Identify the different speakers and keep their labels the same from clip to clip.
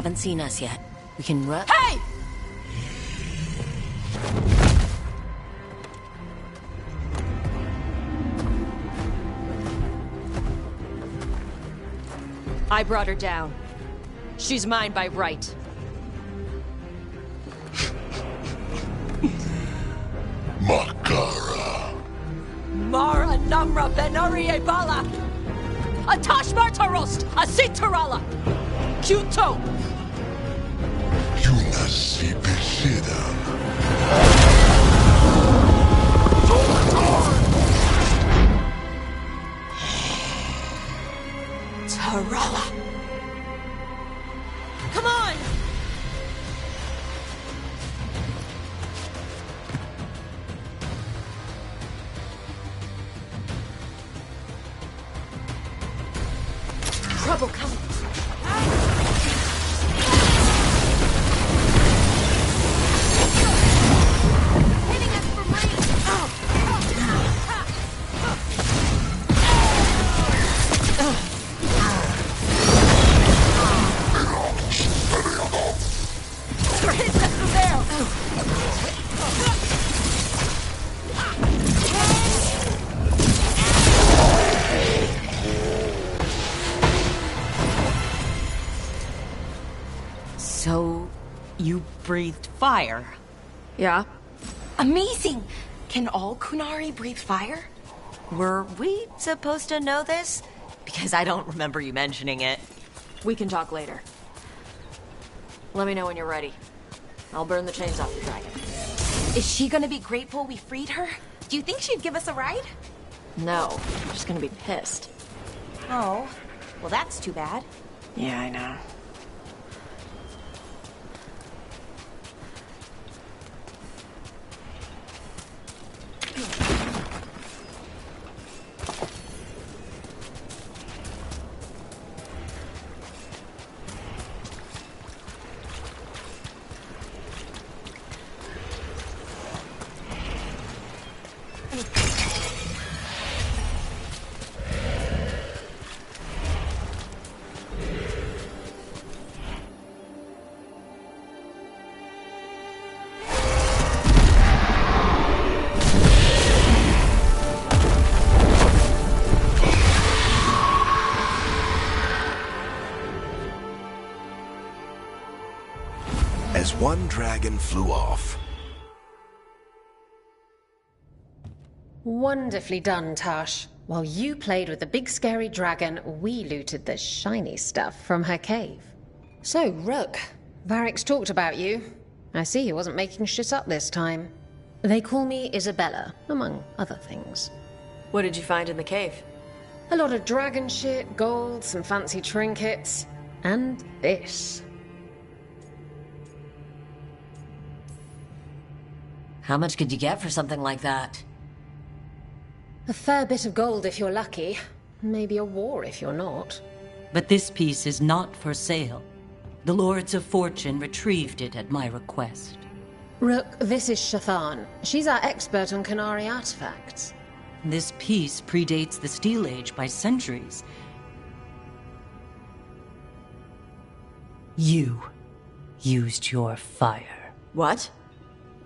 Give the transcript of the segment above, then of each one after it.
Speaker 1: haven't seen us yet. We can run.
Speaker 2: Hey! I brought her down. She's mine by right.
Speaker 3: Makara.
Speaker 2: Mara Namra Benarie Bala! Atash Martarost! Asitarala! Kyuto!
Speaker 3: Yunasi Bishidam.
Speaker 2: Tarala! Come on! Trouble coming. Hitting us from They're hitting us from there!
Speaker 1: So, you breathed fire?
Speaker 2: Yeah?
Speaker 1: Amazing! Can all Qunari breathe fire? Were we supposed to know this? Because I don't remember you mentioning it.
Speaker 2: We can talk later. Let me know when you're ready. I'll burn the chains off the dragon.
Speaker 1: Is she gonna be grateful we freed her? Do you think she'd give us a ride?
Speaker 2: No, she's gonna be pissed.
Speaker 1: Oh, well that's too bad.
Speaker 2: Yeah, I know.
Speaker 4: As one dragon flew off.
Speaker 5: Wonderfully done, Tash. While you played with the big scary dragon, we looted the shiny stuff from her cave. So, Rook, Varric's talked about you. I see he wasn't making shit up this time. They call me Isabella, among other things.
Speaker 2: What did you find in the cave?
Speaker 5: A lot of dragon shit, gold, some fancy trinkets, and this.
Speaker 1: How much could you get for something like that?
Speaker 5: A fair bit of gold if you're lucky. Maybe a war if you're not.
Speaker 6: But this piece is not for sale. The Lords of Fortune retrieved it at my request.
Speaker 5: Rook, this is Shathan. She's our expert on Qunari artifacts.
Speaker 6: This piece predates the Steel Age by centuries. You used your fire.
Speaker 2: What?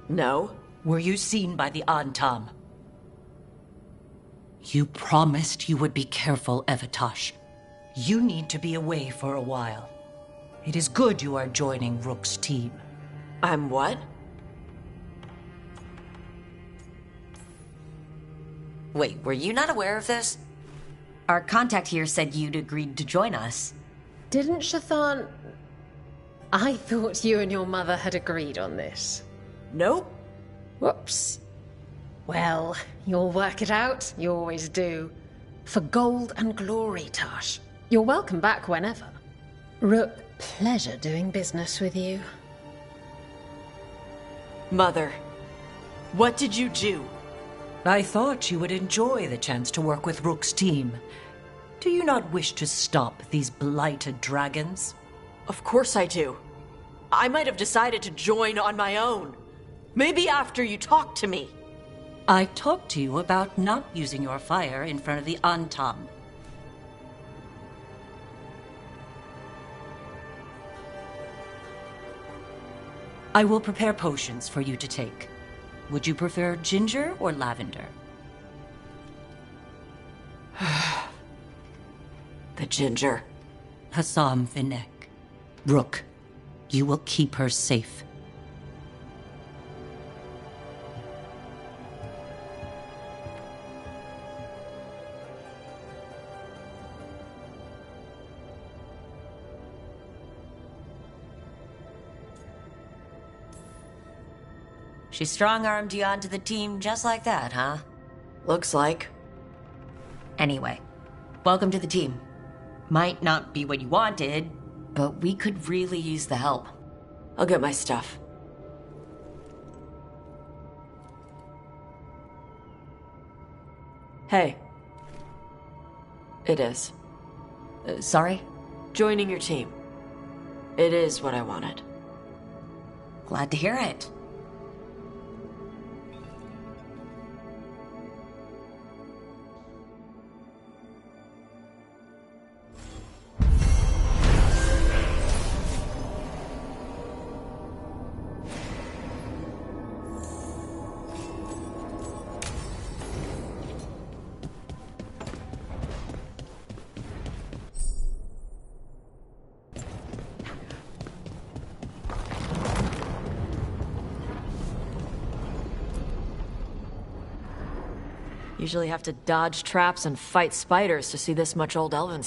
Speaker 2: No.
Speaker 6: Were you seen by the Antam? You promised you would be careful, Evatosh. You need to be away for a while. It is good you are joining Rook's team.
Speaker 2: I'm what?
Speaker 1: Wait, were you not aware of this? Our contact here said you'd agreed to join us.
Speaker 5: Didn't Shathan... I thought you and your mother had agreed on this.
Speaker 2: Nope.
Speaker 5: Whoops. Well, you'll work it out. You always do. For gold and glory, Tash. You're welcome back whenever. Rook, pleasure doing business with you.
Speaker 2: Mother, what did you do?
Speaker 6: I thought you would enjoy the chance to work with Rook's team. Do you not wish to stop these blighted dragons?
Speaker 2: Of course I do. I might have decided to join on my own. Maybe after you talked to me.
Speaker 6: I talked to you about not using your fire in front of the Antam. I will prepare potions for you to take. Would you prefer ginger or lavender?
Speaker 2: The ginger.
Speaker 6: Hassam Finek. Rook, you will keep her safe.
Speaker 1: She strong-armed you onto the team just like that, huh?
Speaker 2: Looks like.
Speaker 1: Anyway, welcome to the team. Might not be what you wanted, but we could really use the help.
Speaker 2: I'll get my stuff. Hey. It is.
Speaker 1: Sorry?
Speaker 2: Joining your team. It is what I wanted.
Speaker 1: Glad to hear it.
Speaker 2: Usually have to dodge traps and fight spiders to see this much old elven.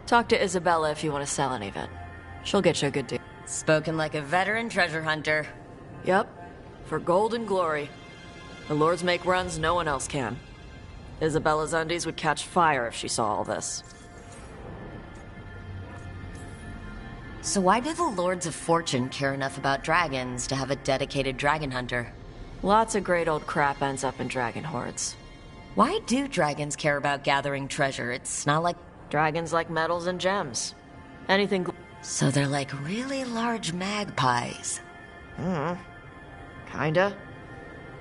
Speaker 2: Talk to Isabella if you want to sell any of it. She'll get you a good deal.
Speaker 1: Spoken like a veteran treasure hunter.
Speaker 2: Yep. For gold and glory. The lords make runs no one else can. Isabella's undies would catch fire if she saw all this.
Speaker 1: So why do the Lords of Fortune care enough about dragons to have a dedicated dragon hunter?
Speaker 2: Lots of great old crap ends up in dragon hordes.
Speaker 1: Why do dragons care about gathering treasure? It's not like...
Speaker 2: Dragons like metals and gems. Anything
Speaker 1: So they're like really large magpies.
Speaker 2: Kinda.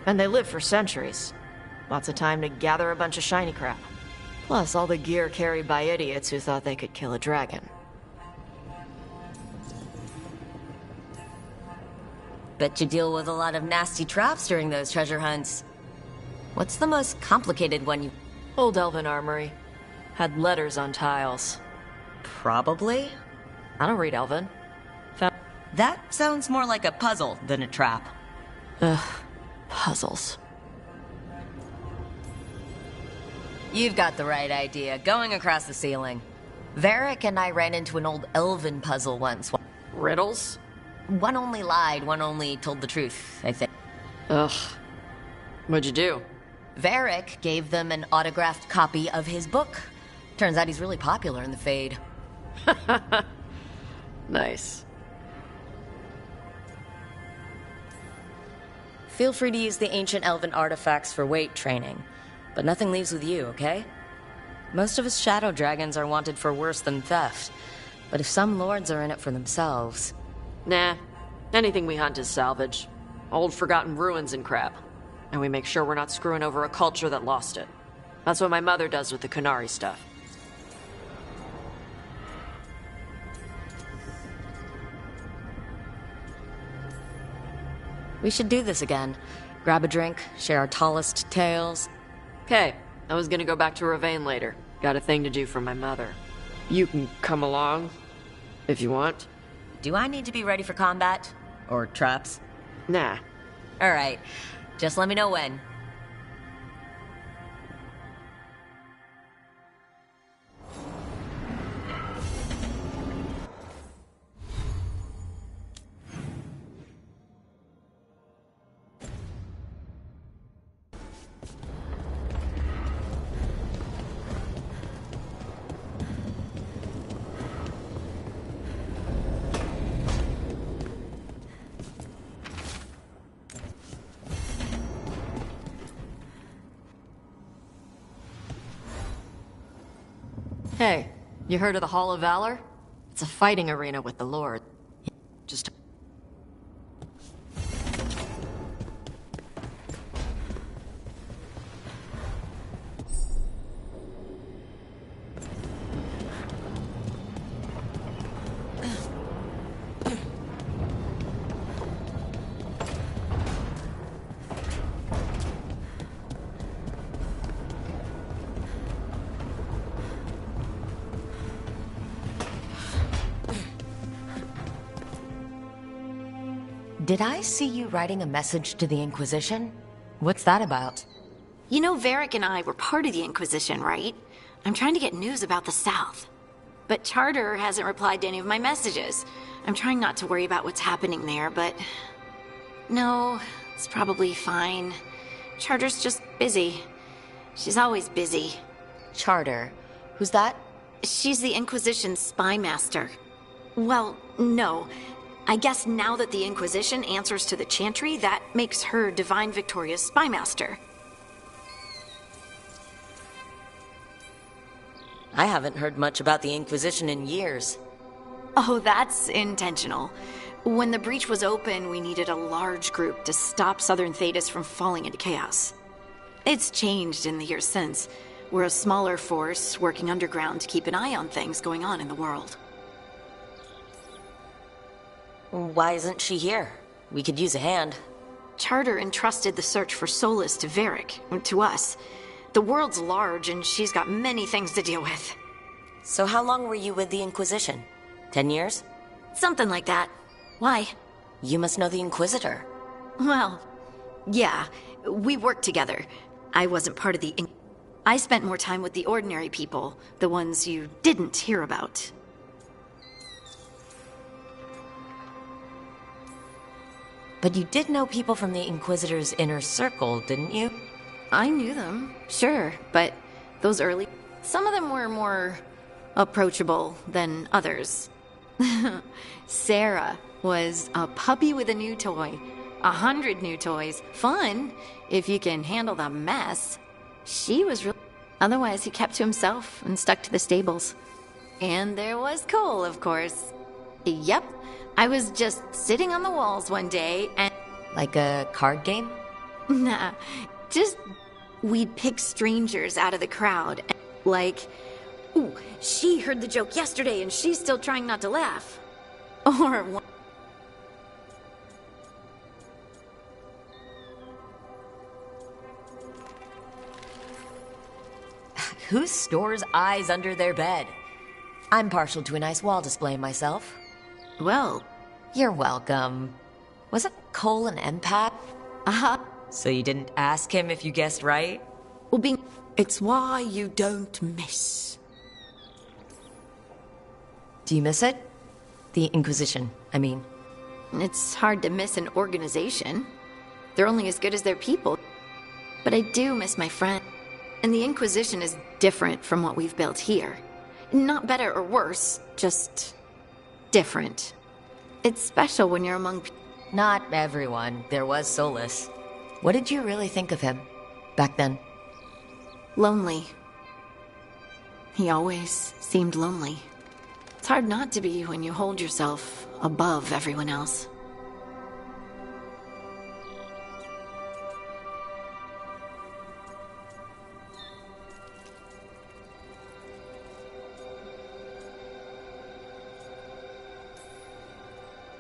Speaker 2: And they live for centuries. Lots of time to gather a bunch of shiny crap. Plus all the gear carried by idiots who thought they could kill a dragon.
Speaker 1: Bet you deal with a lot of nasty traps during those treasure hunts. What's the most complicated one you...
Speaker 2: Old elven armory. Had letters on tiles.
Speaker 1: Probably?
Speaker 2: I don't read elven.
Speaker 1: That sounds more like a puzzle than a trap.
Speaker 2: Puzzles.
Speaker 1: You've got the right idea. Going across the ceiling. Varric and I ran into an old elven puzzle once.
Speaker 2: Riddles?
Speaker 1: One only lied, one only told the truth, I think.
Speaker 2: Ugh. What'd you do?
Speaker 1: Varric gave them an autographed copy of his book. Turns out he's really popular in the Fade.
Speaker 2: Nice.
Speaker 1: Feel free to use the ancient elven artifacts for weight training, but nothing leaves with you, okay? Most of us shadow dragons are wanted for worse than theft, but if some lords are in it for themselves...
Speaker 2: Nah. Anything we hunt is salvage. Old forgotten ruins and crap. And we make sure we're not screwing over a culture that lost it. That's what my mother does with the Qunari stuff.
Speaker 1: We should do this again. Grab a drink, share our tallest tales.
Speaker 2: Okay, I was gonna go back to Ravain later. Got a thing to do for my mother. You can come along, if you want.
Speaker 1: Do I need to be ready for combat? Or traps?
Speaker 2: Nah.
Speaker 1: Alright, just let me know when.
Speaker 2: Hey, you heard of the Hall of Valor? It's a fighting arena with the Lord. Just...
Speaker 1: Did I see you writing a message to the Inquisition? What's that about?
Speaker 7: You know, Varric and I were part of the Inquisition, right? I'm trying to get news about the South. But Charter hasn't replied to any of my messages. I'm trying not to worry about what's happening there, but... No, it's probably fine. Charter's just busy. She's always busy.
Speaker 1: Charter. Who's that?
Speaker 7: She's the Inquisition's spy master. Well, no. I guess now that the Inquisition answers to the Chantry, that makes her Divine Victoria's spy master.
Speaker 1: I haven't heard much about the Inquisition in years.
Speaker 7: Oh, that's intentional. When the breach was open, we needed a large group to stop Southern Thedas from falling into chaos. It's changed in the years since. We're a smaller force working underground to keep an eye on things going on in the world.
Speaker 1: Why isn't she here? We could use a hand.
Speaker 7: Charter entrusted the search for Solus to Varric, to us. The world's large and she's got many things to deal with.
Speaker 1: So how long were you with the Inquisition? 10 years?
Speaker 7: Something like that. Why?
Speaker 1: You must know the Inquisitor.
Speaker 7: Well, yeah, we worked together. I wasn't part of the I spent more time with the ordinary people, the ones you didn't hear about.
Speaker 1: But you did know people from the Inquisitor's inner circle, didn't you?
Speaker 7: I knew them, sure, but those early... Some of them were more approachable than others. Sarah was a puppy with a new toy. 100 new toys. Fun, if you can handle the mess. She was real... Otherwise, he kept to himself and stuck to the stables. And there was Cole, of course. Yep, I was just sitting on the walls one day and...
Speaker 1: Like a card game?
Speaker 7: Nah, just... We'd pick strangers out of the crowd. Like, ooh, she heard the joke yesterday and she's still trying not to laugh. Or...
Speaker 1: Who stores eyes under their bed? I'm partial to a nice wall display myself.
Speaker 7: Well...
Speaker 1: You're welcome. Wasn't Cole an empath?
Speaker 7: Uh-huh.
Speaker 1: So you didn't ask him if you guessed right?
Speaker 7: Well, being... It's why you don't miss.
Speaker 1: Do you miss it? The Inquisition, I mean.
Speaker 7: It's hard to miss an organization. They're only as good as their people. But I do miss my friend. And the Inquisition is different from what we've built here. Not better or worse, just different. It's special when you're among...
Speaker 1: Not everyone. There was Solus. What did you really think of him back then?
Speaker 7: Lonely. He always seemed lonely. It's hard not to be when you hold yourself above everyone else.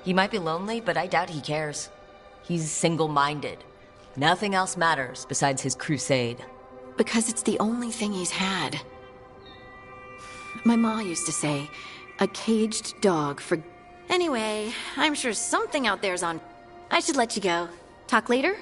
Speaker 1: He might be lonely, but I doubt he cares. He's single-minded. Nothing else matters besides his crusade.
Speaker 7: Because it's the only thing he's had. My ma used to say, a caged dog for... Anyway, I'm sure something out there's on... I should let you go. Talk later?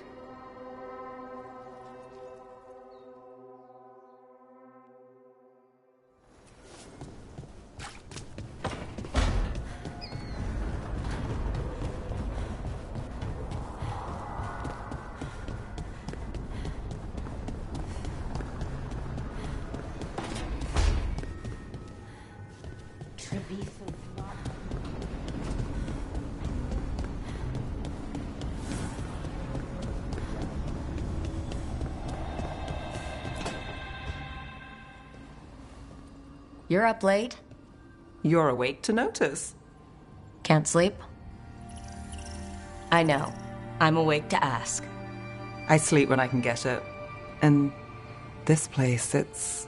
Speaker 1: You're up late?
Speaker 8: You're awake to notice.
Speaker 1: Can't sleep? I know. I'm awake to ask.
Speaker 8: I sleep when I can get it. And this place, it's...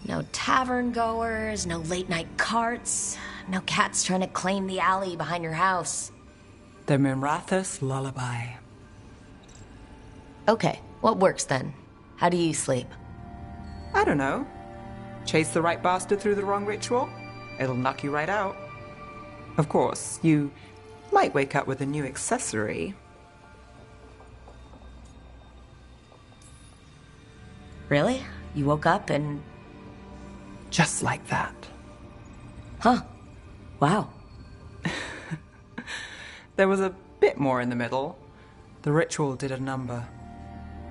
Speaker 1: No tavern goers, no late night carts, no cats trying to claim the alley behind your house.
Speaker 8: the Minrathous lullaby.
Speaker 1: Okay, what works then? How do you sleep?
Speaker 8: I don't know. Chase the right bastard through the wrong ritual? It'll knock you right out. Of course, you might wake up with a new accessory.
Speaker 1: Really? You woke up and...
Speaker 8: Just like that.
Speaker 1: Huh. Wow.
Speaker 8: There was a bit more in the middle. The ritual did a number.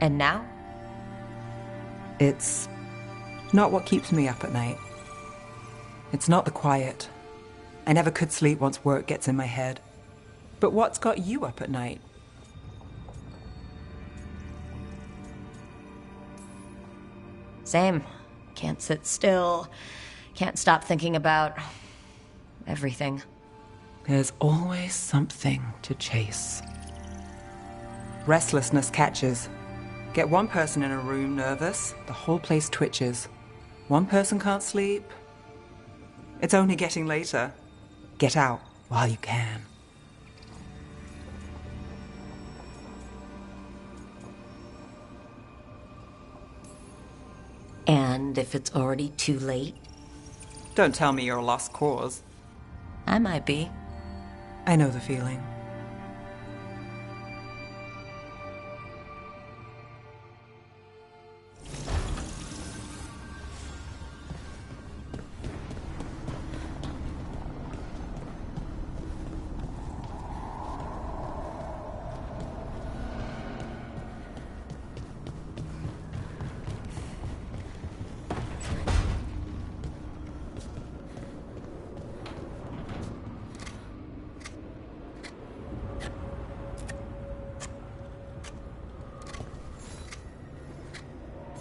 Speaker 1: And now?
Speaker 8: It's not what keeps me up at night. It's not the quiet. I never could sleep once work gets in my head. But what's got you up at night?
Speaker 1: Same. Can't sit still. Can't stop thinking about... everything.
Speaker 8: There's always something to chase. Restlessness catches. Get one person in a room nervous, the whole place twitches. One person can't sleep. It's only getting later. Get out while you can.
Speaker 1: And if it's already too late?
Speaker 8: Don't tell me you're a lost cause.
Speaker 1: I might be.
Speaker 8: I know the feeling.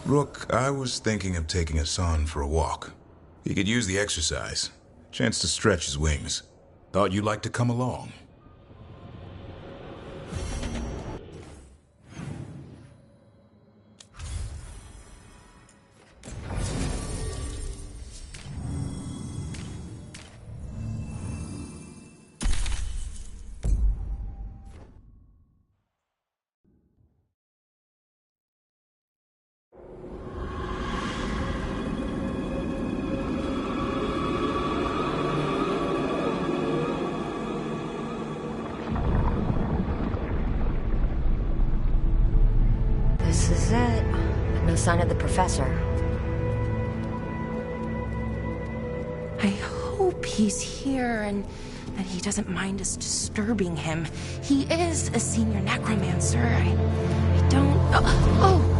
Speaker 3: Rook, I was thinking of taking Hassan for a walk. He could use the exercise. Chance to stretch his wings. Thought you'd like to come along.
Speaker 1: This is it. No sign of the professor.
Speaker 9: I hope he's here and that he doesn't mind us disturbing him. He is a senior necromancer. I don't... Oh!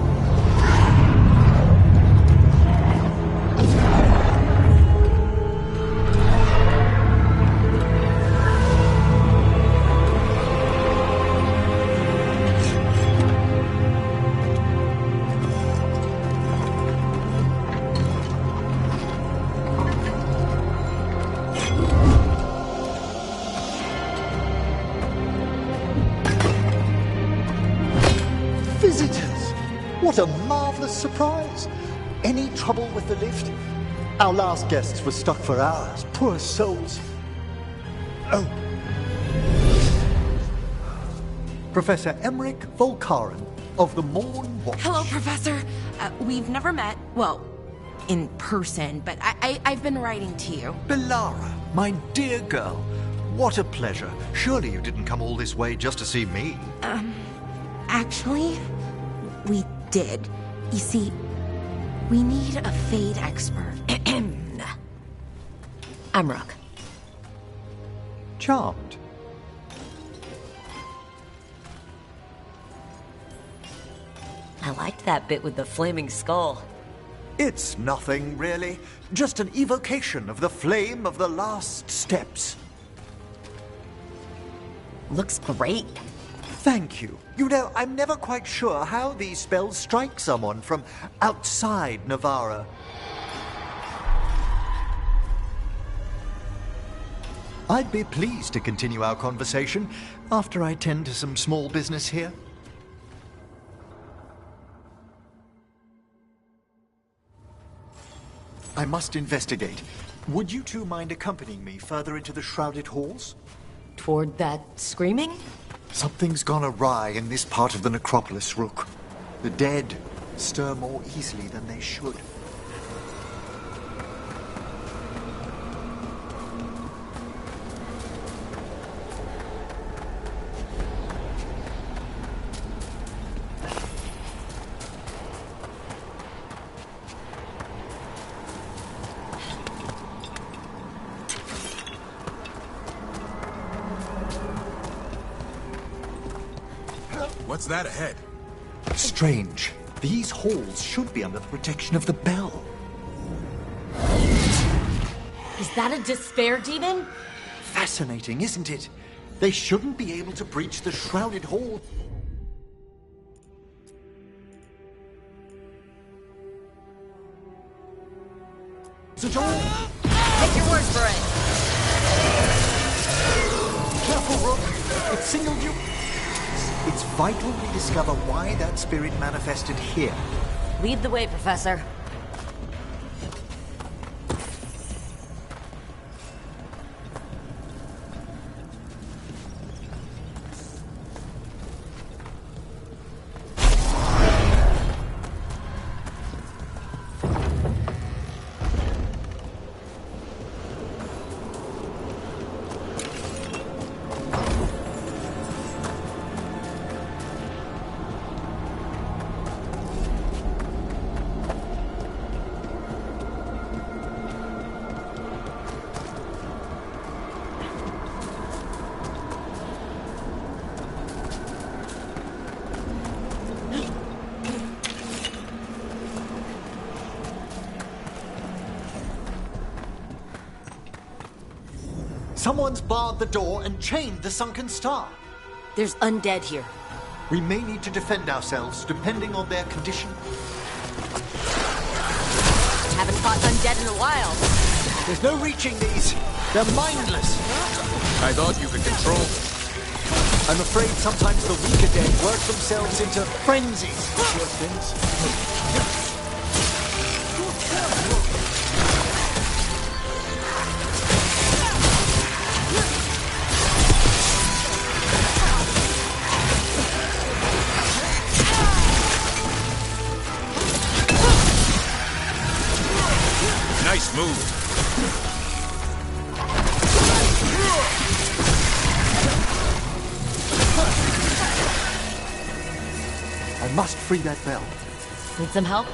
Speaker 10: Visitors! What a marvelous surprise! Any trouble with the lift? Our last guests were stuck for hours. Poor souls. Oh. Professor Emmerich Volkaren of the Morn Watch.
Speaker 9: Hello, Professor. We've never met, well, in person, but I've been writing to you.
Speaker 10: Belara, my dear girl. What a pleasure. Surely you didn't come all this way just to see me.
Speaker 9: Actually, we did. You see, we need a Fade expert.
Speaker 1: I'm Rook.
Speaker 10: Charmed.
Speaker 1: I liked that bit with the flaming skull.
Speaker 10: It's nothing, really. Just an evocation of the flame of the last steps.
Speaker 1: Looks great.
Speaker 10: Thank you. You know, I'm never quite sure how these spells strike someone from outside Navarra. I'd be pleased to continue our conversation after I tend to some small business here. I must investigate. Would you two mind accompanying me further into the shrouded halls?
Speaker 1: Toward that screaming?
Speaker 10: Something's gone awry in this part of the necropolis, Rook. The dead stir more easily than they should.
Speaker 3: What's that ahead?
Speaker 10: Strange. These halls should be under the protection of the bell.
Speaker 1: Is that a despair demon?
Speaker 10: Fascinating, isn't it? They shouldn't be able to breach the shrouded hall. At all.
Speaker 1: Take your word for it.
Speaker 10: Careful, Rook. It signaled you. It's vital we discover why that spirit manifested here.
Speaker 1: Lead the way, Professor.
Speaker 10: Someone's barred the door and chained the sunken star.
Speaker 1: There's undead here.
Speaker 10: We may need to defend ourselves, depending on their condition.
Speaker 1: Haven't fought undead in a while.
Speaker 10: There's no reaching these. They're mindless.
Speaker 3: I thought you could control them.
Speaker 10: I'm afraid sometimes the weaker dead work themselves into frenzies. Sure things.
Speaker 3: Nice move.
Speaker 10: I must free that bell.
Speaker 1: Need some help?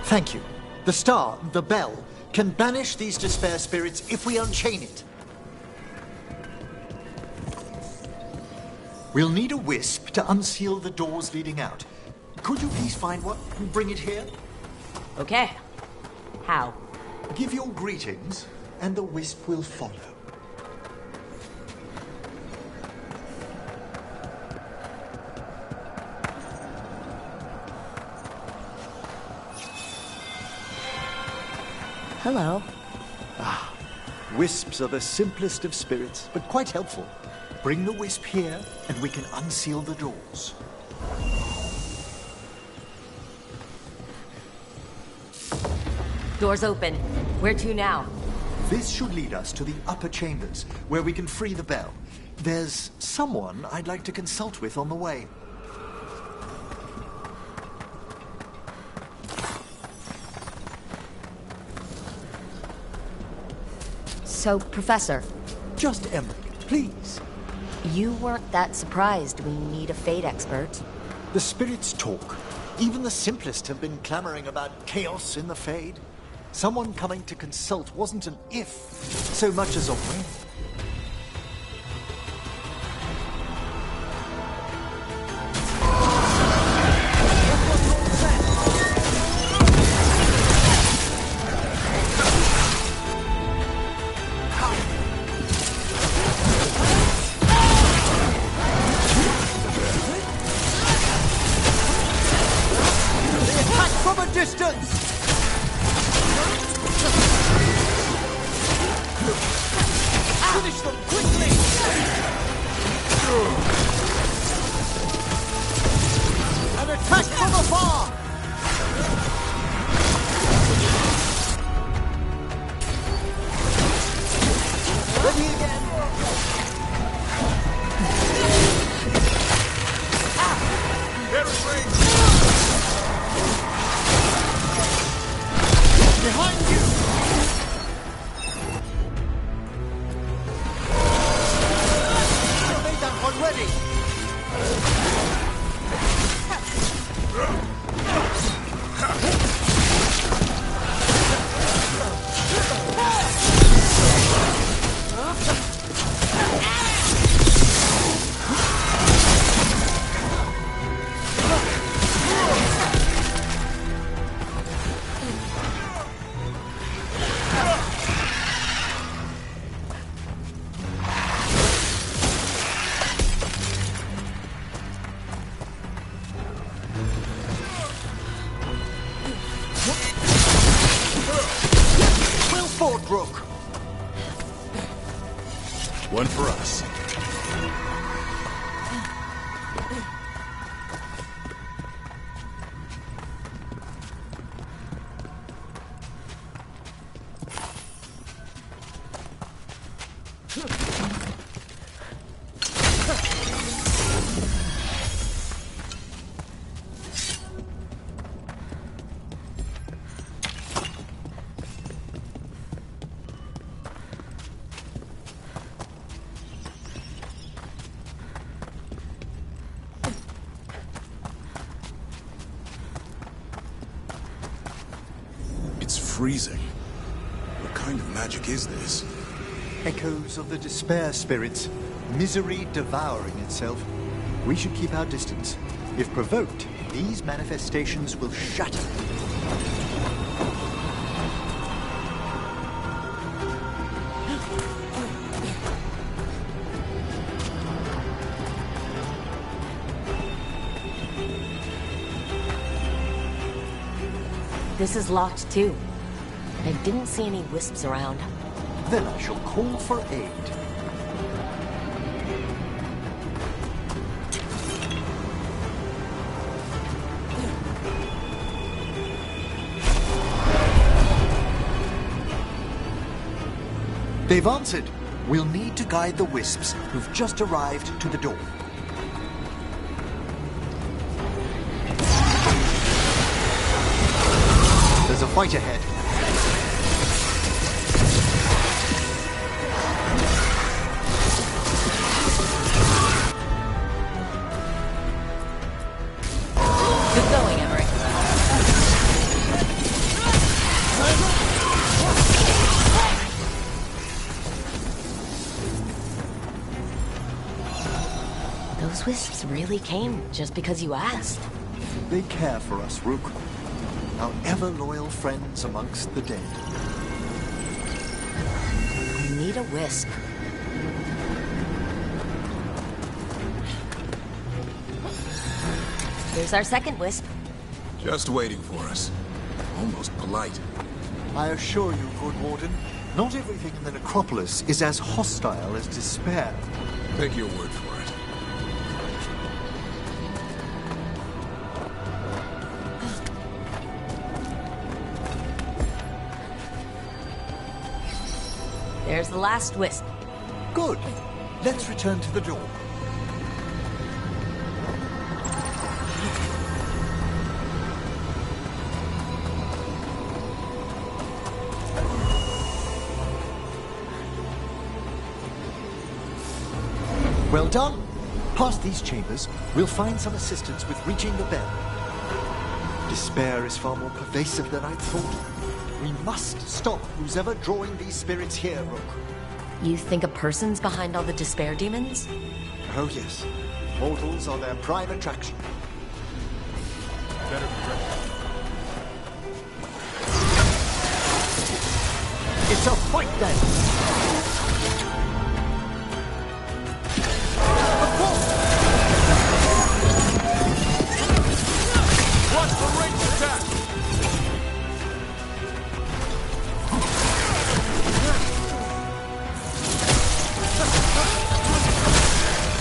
Speaker 10: Thank you. The star, the bell, can banish these despair spirits if we unchain it. We'll need a wisp to unseal the doors leading out. Could you please find one and bring it here?
Speaker 1: Okay. How?
Speaker 10: Give your greetings, and the wisp will follow.
Speaker 1: Hello.
Speaker 10: Wisps are the simplest of spirits, but quite helpful. Bring the wisp here, and we can unseal the doors.
Speaker 1: Door's open. Where to now?
Speaker 10: This should lead us to the upper chambers, where we can free the bell. There's someone I'd like to consult with on the way.
Speaker 1: So, Professor.
Speaker 10: Just Emmerich, please.
Speaker 1: You weren't that surprised we need a Fade expert.
Speaker 10: The spirits talk. Even the simplest have been clamoring about chaos in the Fade. Someone coming to consult wasn't an if, so much as a when. fort, Rook!
Speaker 3: One for us. Freezing. What kind of magic is this?
Speaker 10: Echoes of the despair spirits, misery devouring itself. We should keep our distance. If provoked, these manifestations will shatter.
Speaker 1: This is locked too. I didn't see any wisps around.
Speaker 10: Then I shall call for aid. They've answered. We'll need to guide the wisps who've just arrived to the door. There's a fight ahead.
Speaker 1: Good going, Emery. Those wisps really came just because you asked.
Speaker 10: They care for us, Rook. Our ever-loyal friends amongst the dead.
Speaker 1: We need a wisp. Here's our second wisp.
Speaker 3: Just waiting for us. Almost polite.
Speaker 10: I assure you, good Warden, not everything in the necropolis is as hostile as despair.
Speaker 3: Take your word for it.
Speaker 1: There's the last wisp.
Speaker 10: Good. Let's return to the door. Well done. Past these chambers, we'll find some assistance with reaching the bell. Despair is far more pervasive than I'd thought. We must stop who's ever drawing these spirits here, Rook.
Speaker 1: You think a person's behind all the despair demons?
Speaker 10: Oh, yes. Mortals are their prime attraction.
Speaker 3: Better be ready.
Speaker 10: It's a fight then!
Speaker 3: Watch the ranged attack!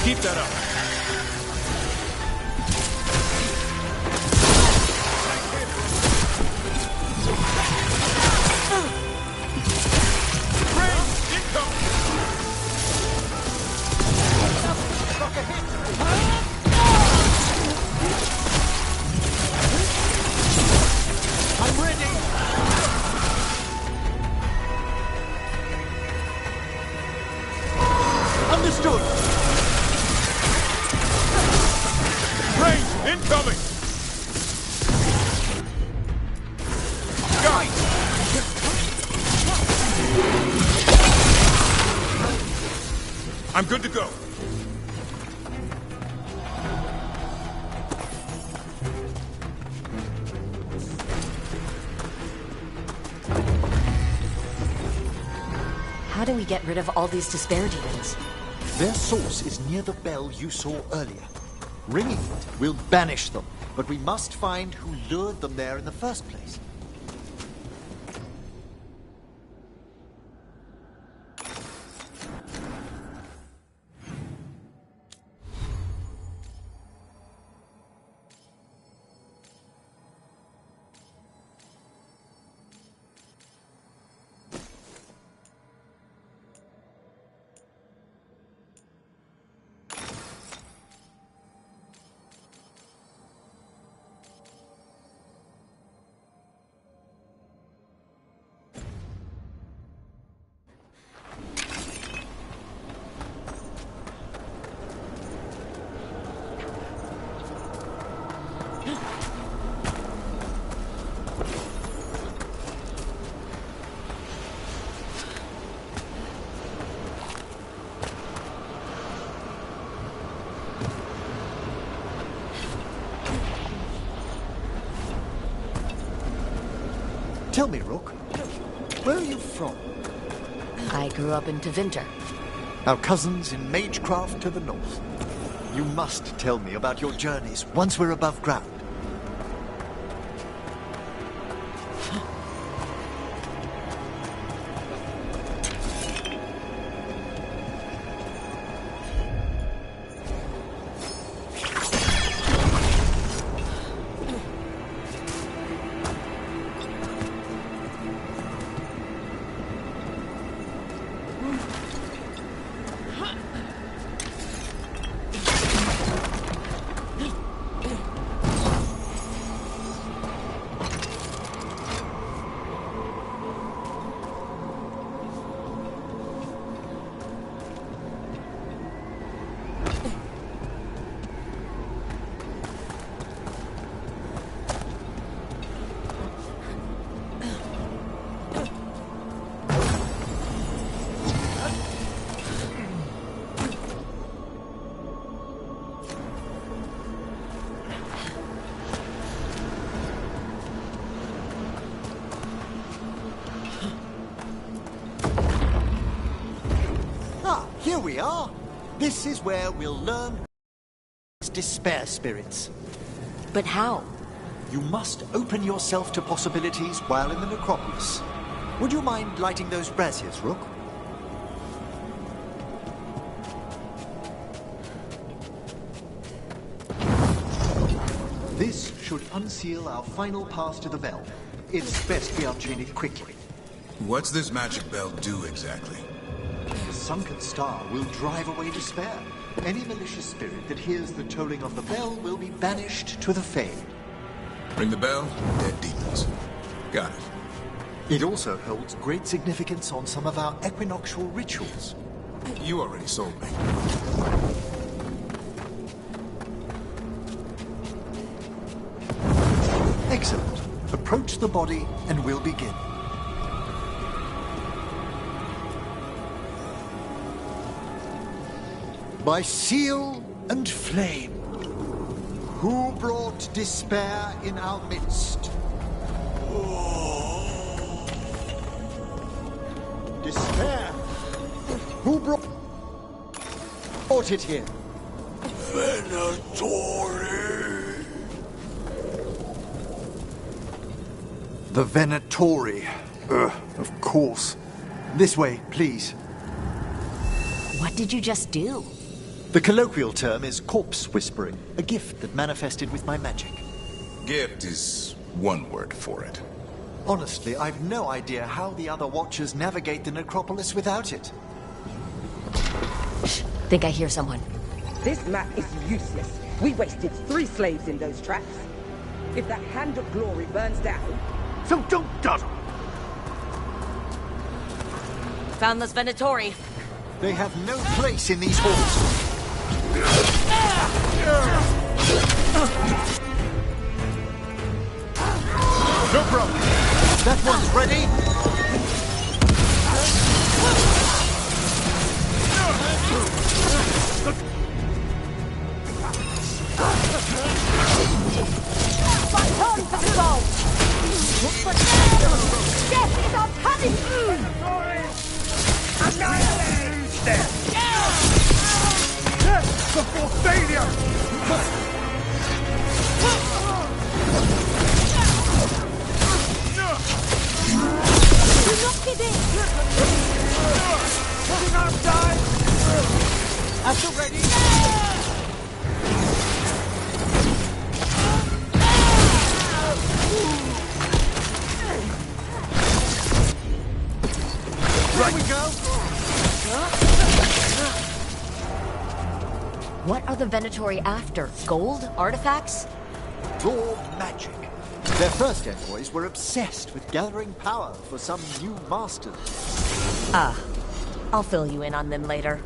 Speaker 3: Keep that up.
Speaker 10: I'm ready! Understood!
Speaker 3: Range incoming! Got it! I'm good to go.
Speaker 1: How do we get rid of all these despair demons?
Speaker 10: Their source is near the bell you saw earlier. Ringing it will banish them, but we must find who lured them there in the first place. Tell me, Rook, where are you from?
Speaker 1: I grew up in Tevinter.
Speaker 10: Our cousins in Magecraft to the north. You must tell me about your journeys once we're above ground. Here we are. This is where we'll learn despair spirits.
Speaker 1: But how?
Speaker 10: You must open yourself to possibilities while in the necropolis. Would you mind lighting those braziers, Rook? This should unseal our final pass to the bell. It's best we unchain it quickly.
Speaker 3: What's this magic bell do exactly?
Speaker 10: The sunken star will drive away despair. Any malicious spirit that hears the tolling of the bell will be banished to the Fade.
Speaker 3: Ring the bell, dead demons. Got it.
Speaker 10: It also holds great significance on some of our equinoctial rituals.
Speaker 3: You already sold me.
Speaker 10: Excellent. Approach the body and we'll begin. By seal and flame, who brought despair in our midst? Despair? Who brought it here?
Speaker 4: Venatori.
Speaker 10: The Venatori. Of course. This way, please.
Speaker 1: What did you just do?
Speaker 10: The colloquial term is corpse whispering, a gift that manifested with my magic.
Speaker 3: Gift is one word for it.
Speaker 10: Honestly, I've no idea how the other Watchers navigate the necropolis without it.
Speaker 1: Think I hear someone.
Speaker 11: This map is useless. We wasted 3 slaves in those traps. If that Hand of Glory burns down...
Speaker 10: So don't dawdle!
Speaker 1: Found this Venatori.
Speaker 10: They have no place in these halls. No problem. That one's ready.
Speaker 12: My turn to resolve. Death is our punishment.
Speaker 4: Annihilate them! Before failure!
Speaker 12: Do not give in!
Speaker 4: Putting our time!
Speaker 10: After ready! Right we go!
Speaker 1: What are the Venatori after? Gold? Artifacts?
Speaker 10: Raw magic. Their first envoys were obsessed with gathering power for some new masters.
Speaker 1: Ah, I'll fill you in on them later.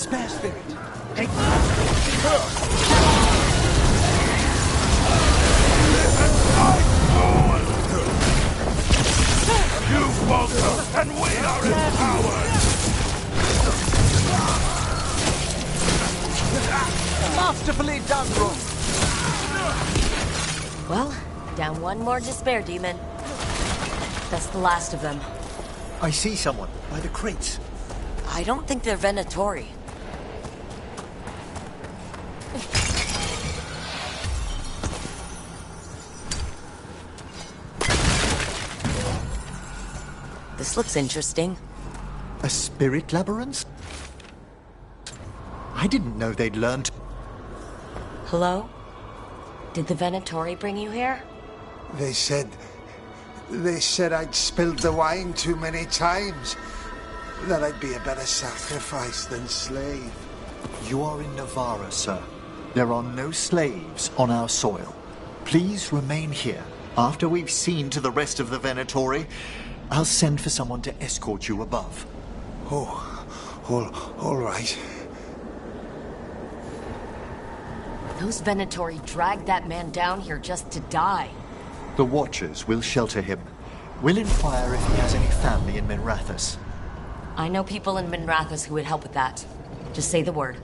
Speaker 10: Despair Spirit.
Speaker 4: You falter, and we are empowered!
Speaker 10: Masterfully done, Rook.
Speaker 1: Well, down one more despair demon. That's the last of them.
Speaker 10: I see someone by the crates.
Speaker 1: I don't think they're Venatori. This looks interesting.
Speaker 10: A spirit labyrinth? I didn't know they'd learned.
Speaker 1: Hello? Did the Venatori bring you here?
Speaker 4: They said I'd spilled the wine too many times. That I'd be a better sacrifice than slave.
Speaker 10: You are in Navarra, sir. There are no slaves on our soil. Please remain here. After we've seen to the rest of the Venatori, I'll send for someone to escort you above.
Speaker 4: All right.
Speaker 1: Those Venatori dragged that man down here just to die.
Speaker 10: The Watchers will shelter him. We'll inquire if he has any family in Minrathous.
Speaker 1: I know people in Minrathous who would help with that. Just say the word.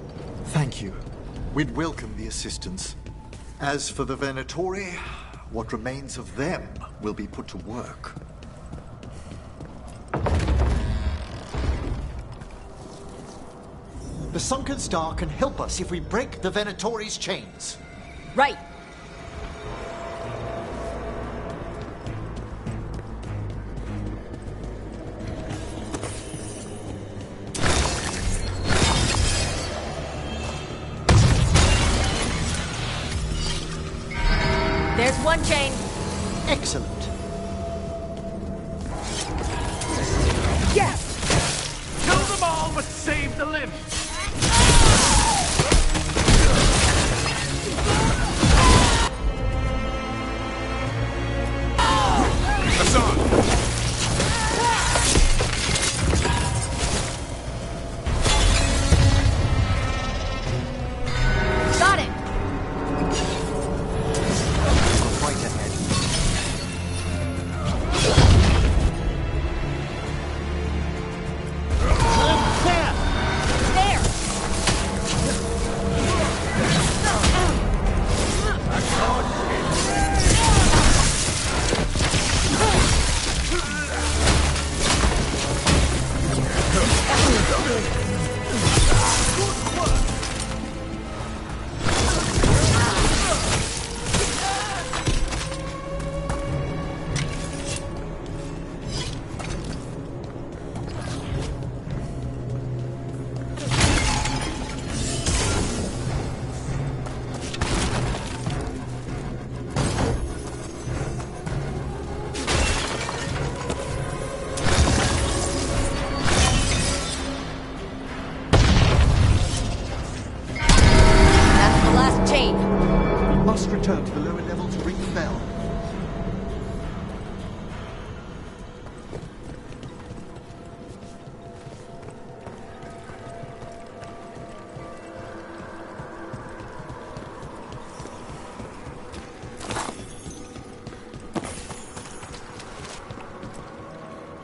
Speaker 10: Thank you. We'd welcome the assistance. As for the Venatori, what remains of them will be put to work. The Sunken Star can help us if we break the Venatori's chains.
Speaker 1: Right. There's one chain.
Speaker 10: Excellent.
Speaker 4: Yes! Kill them all, but save the limb!
Speaker 1: Got it!
Speaker 10: Right ahead. Must return to the lower level to ring the bell.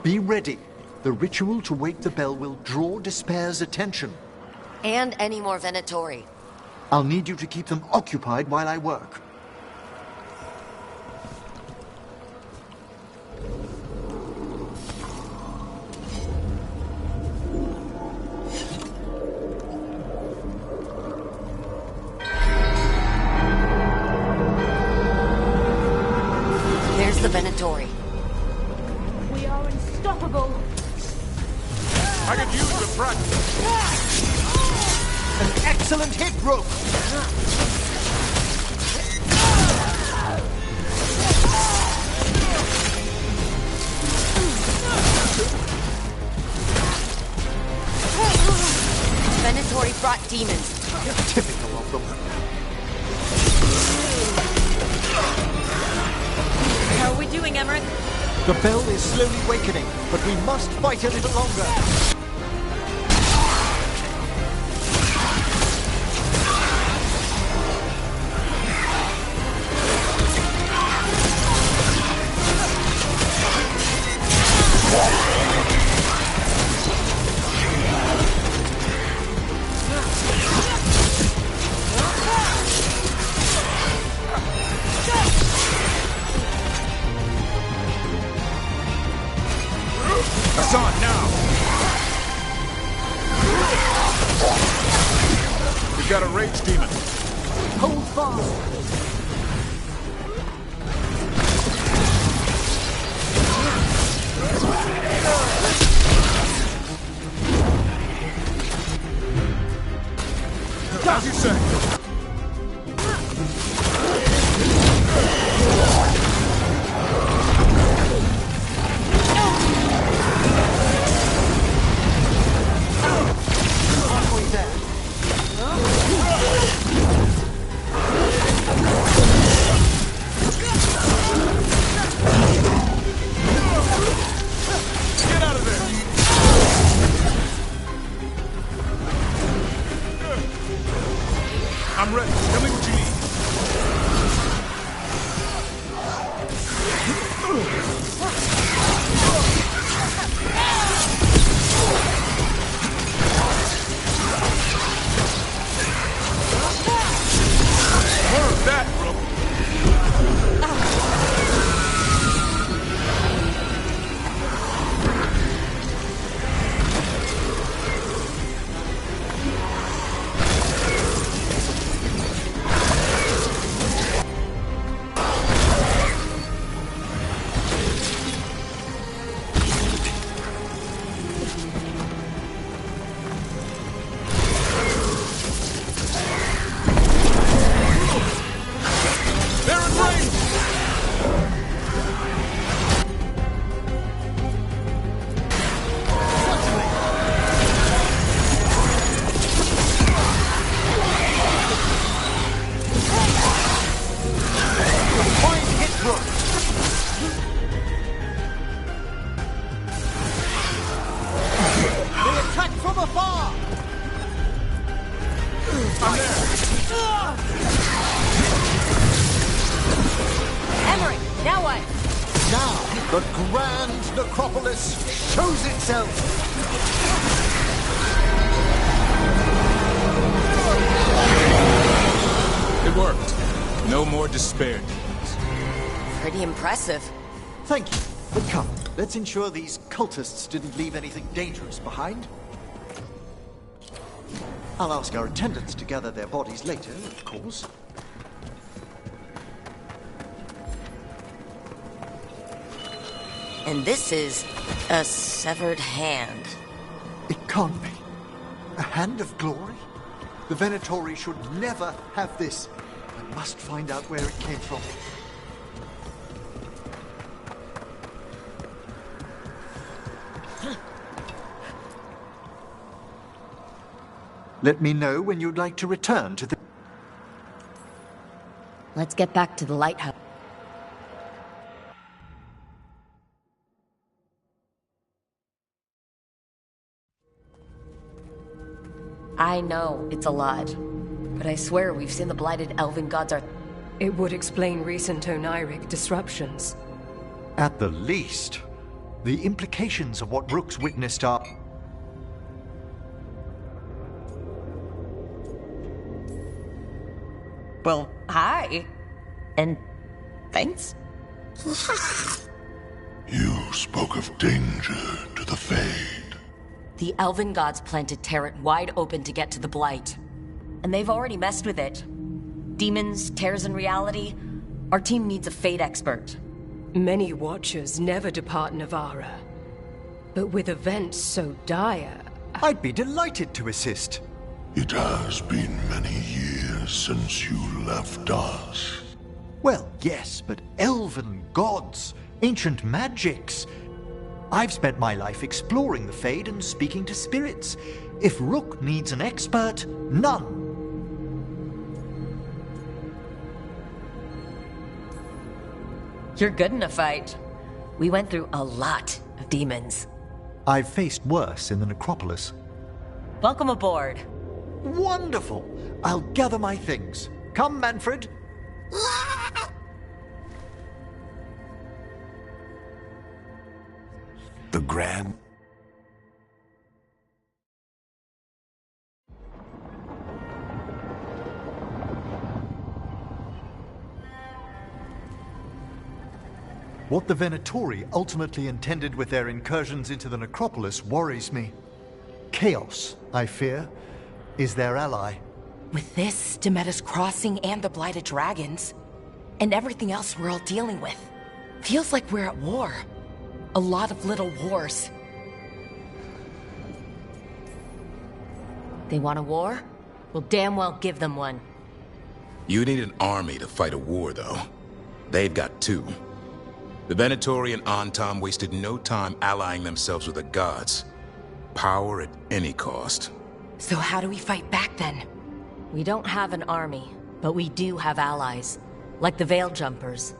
Speaker 10: Be ready. The ritual to wake the bell will draw Despair's attention.
Speaker 1: And any more Venatori.
Speaker 10: I'll need you to keep them occupied while I work.
Speaker 1: There's the Venatori.
Speaker 12: We are unstoppable.
Speaker 4: I could use the practice.
Speaker 10: An excellent hit, Rook!
Speaker 1: Venatori brought demons.
Speaker 10: Typical of them.
Speaker 1: How are we doing, Emmerich?
Speaker 10: The bell is slowly wakening, but we must fight a little longer.
Speaker 3: Hassan, now! We've got a rage demon.
Speaker 11: Hold fast.
Speaker 3: As you say. Get out of there! I'm ready. Tell me what you need. More of that, bro. They're in range!
Speaker 10: Point hit Rook. They attack from afar.
Speaker 3: I'm there!
Speaker 1: Emmerich, now what?
Speaker 10: Now the grand necropolis shows itself.
Speaker 3: It worked. No more despair.
Speaker 1: Pretty impressive.
Speaker 10: Thank you. But come, let's ensure these cultists didn't leave anything dangerous behind. I'll ask our attendants to gather their bodies later, of course.
Speaker 1: And this is a severed hand.
Speaker 10: It can't be. A hand of glory? The Venatori should never have this. I must find out where it came from. Let me know when you'd like to return to the...
Speaker 1: Let's get back to the lighthouse. I know it's a lot, but I swear we've seen the blighted elven gods are...
Speaker 13: It would explain recent Oniric disruptions.
Speaker 10: At the least, the implications of what Rook's witnessed are...
Speaker 1: Well, hi. And thanks.
Speaker 14: You spoke of danger to the Fade.
Speaker 1: The elven gods plan to tear it wide open to get to the Blight. And they've already messed with it. Demons, tears in reality. Our team needs a Fade expert.
Speaker 13: Many Watchers never depart Navara. But with events so dire...
Speaker 10: I'd be delighted to assist.
Speaker 14: It has been many years since you left us.
Speaker 10: Well, yes, but elven gods, ancient magics. I've spent my life exploring the Fade and speaking to spirits. If Rook needs an expert, none.
Speaker 1: You're good in a fight. We went through a lot of demons.
Speaker 10: I've faced worse in the necropolis.
Speaker 1: Welcome aboard.
Speaker 10: Wonderful! I'll gather my things. Come, Manfred.
Speaker 15: The Grand...
Speaker 10: What the Venatori ultimately intended with their incursions into the necropolis worries me. Chaos, I fear, is their ally.
Speaker 9: With this, Demeter's Crossing and the Blighted Dragons, and everything else we're all dealing with, feels like we're at war. A lot of little wars.
Speaker 1: They want a war? We'll damn well give them one.
Speaker 3: You need an army to fight a war, though. They've got two. The Venatori and Antam wasted no time allying themselves with the gods. Power at any cost.
Speaker 9: So how do we fight back then?
Speaker 1: We don't have an army, but we do have allies. Like the Veil Jumpers.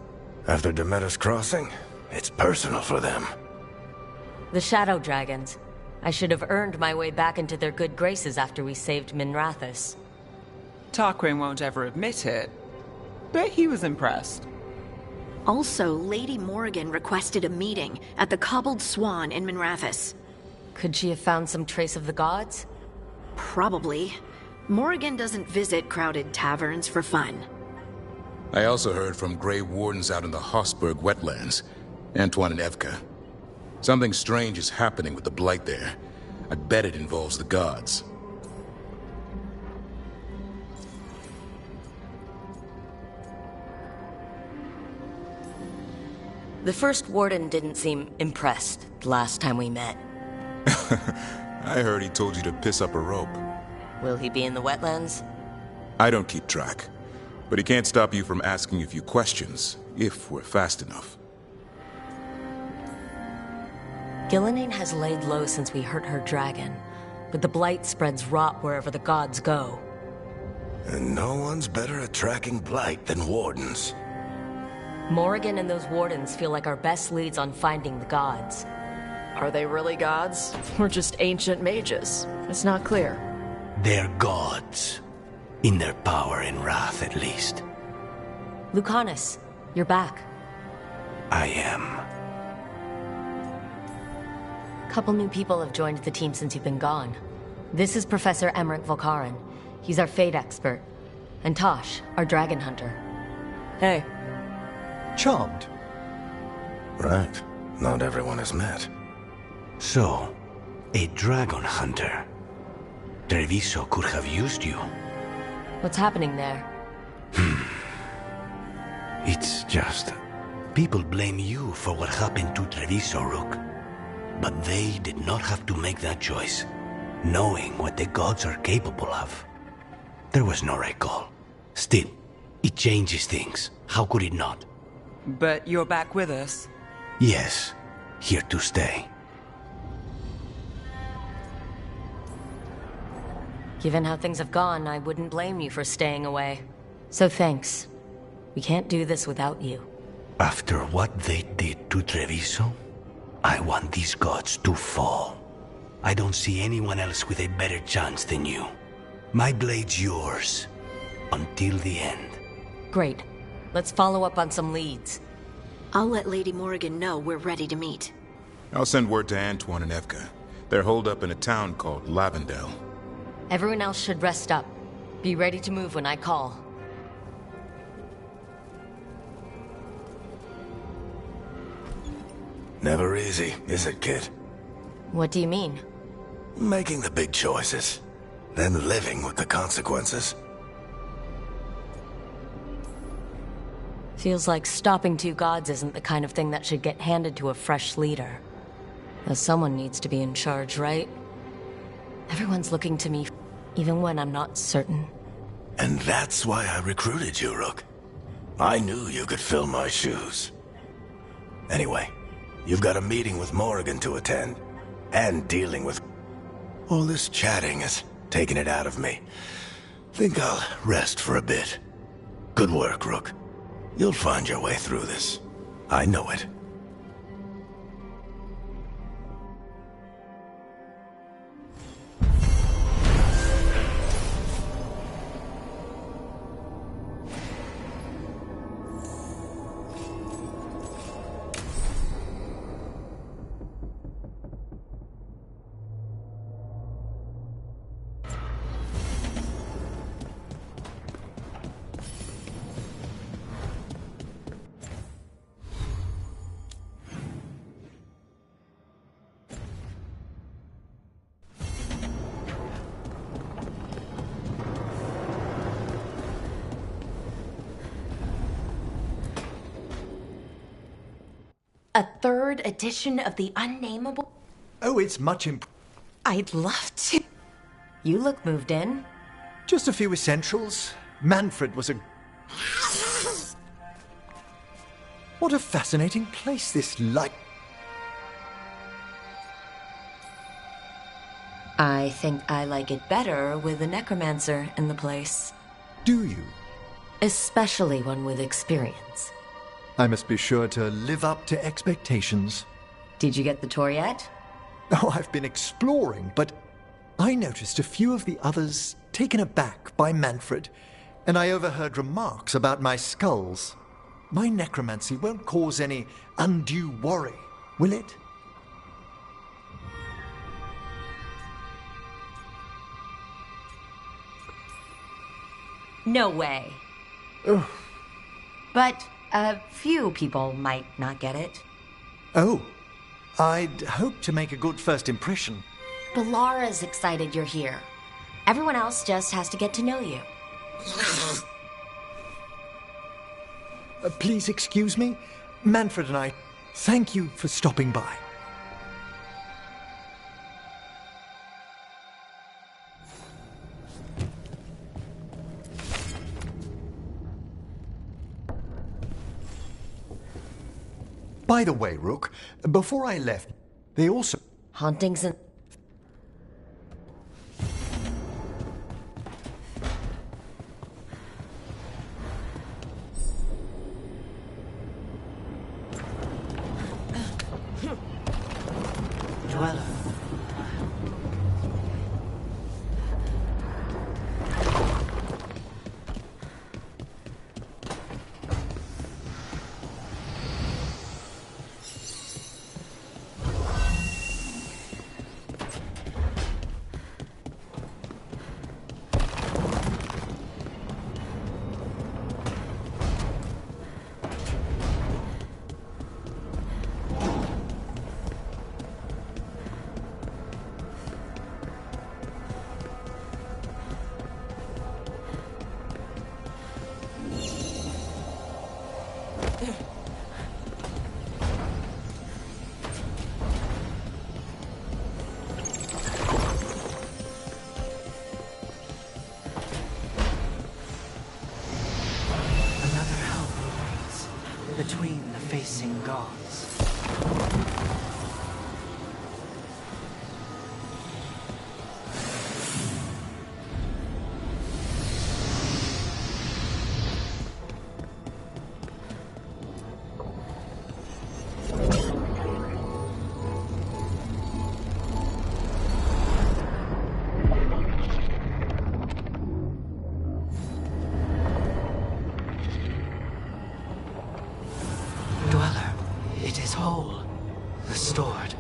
Speaker 15: After Demeter's Crossing, it's personal for them.
Speaker 1: The Shadow Dragons. I should have earned my way back into their good graces after we saved Minrathous.
Speaker 8: Tarquin won't ever admit it, but he was impressed.
Speaker 7: Also, Lady Morrigan requested a meeting at the Cobbled Swan in Minrathous.
Speaker 1: Could she have found some trace of the gods?
Speaker 7: Probably. Morrigan doesn't visit crowded taverns for fun.
Speaker 3: I also heard from Grey Wardens out in the Hossberg wetlands, Antoine and Evka. Something strange is happening with the Blight there. I bet it involves the gods.
Speaker 1: The first warden didn't seem impressed the last time we met.
Speaker 3: I heard he told you to piss up a rope.
Speaker 1: Will he be in the wetlands?
Speaker 3: I don't keep track, but he can't stop you from asking a few questions, if we're fast enough.
Speaker 1: Gillenane has laid low since we hurt her dragon, but the Blight spreads rot wherever the gods go.
Speaker 15: And no one's better at tracking Blight than Wardens.
Speaker 1: Morrigan and those Wardens feel like our best leads on finding the gods.
Speaker 2: Are they really gods? Or just ancient mages? It's not clear.
Speaker 16: They're gods. In their power and wrath, at least.
Speaker 1: Lucanus, you're back.
Speaker 16: I am.
Speaker 1: Couple new people have joined the team since you've been gone. This is Professor Emmerich Volkaren. He's our Fate expert. And Tosh, our dragon hunter. Hey.
Speaker 10: Charmed.
Speaker 15: Right. Not everyone has met.
Speaker 16: So, a dragon hunter. Treviso could have used you.
Speaker 1: What's happening there?
Speaker 16: It's just... people blame you for what happened to Treviso, Rook. But they did not have to make that choice, knowing what the gods are capable of. There was no recall. Still, it changes things. How could it not?
Speaker 8: But you're back with us?
Speaker 16: Yes, here to stay.
Speaker 1: Given how things have gone, I wouldn't blame you for staying away. So thanks. We can't do this without you.
Speaker 16: After what they did to Treviso, I want these gods to fall. I don't see anyone else with a better chance than you. My blade's yours. Until the end.
Speaker 1: Great. Let's follow up on some leads.
Speaker 7: I'll let Lady Morrigan know we're ready to meet.
Speaker 3: I'll send word to Antoine and Evka. They're holed up in a town called Lavendel.
Speaker 1: Everyone else should rest up. Be ready to move when I call.
Speaker 15: Never easy, is it, kid?
Speaker 1: What do you mean?
Speaker 15: Making the big choices, then living with the consequences.
Speaker 1: Feels like stopping two gods isn't the kind of thing that should get handed to a fresh leader. Though someone needs to be in charge, right? Everyone's looking to me, even when I'm not certain.
Speaker 15: And that's why I recruited you, Rook. I knew you could fill my shoes. Anyway, you've got a meeting with Morrigan to attend, and dealing with... all this chatting is taking it out of me. Think I'll rest for a bit. Good work, Rook. You'll find your way through this. I know it.
Speaker 9: A third edition of the Unnameable?
Speaker 10: Oh, it's much
Speaker 9: I'd love to.
Speaker 1: You look moved in.
Speaker 10: Just a few essentials. Manfred was a... What a fascinating place this
Speaker 1: I think I like it better with a necromancer in the place.
Speaker 10: Do you?
Speaker 1: Especially one with experience.
Speaker 10: I must be sure to live up to expectations.
Speaker 1: Did you get the tour yet?
Speaker 10: Oh, I've been exploring, but I noticed a few of the others taken aback by Manfred, and I overheard remarks about my skulls. My necromancy won't cause any undue worry, will it?
Speaker 1: No way.
Speaker 10: Ugh.
Speaker 1: But a few people might not get it.
Speaker 10: Oh, I'd hope to make a good first impression.
Speaker 1: Balara's excited you're here. Everyone else just has to get to know you.
Speaker 10: Please excuse me. Manfred and I, thank you for stopping by. By the way, Rook, before I left, they also...
Speaker 1: Hauntings and...
Speaker 6: Dweller. Between the facing gods. Whole, restored.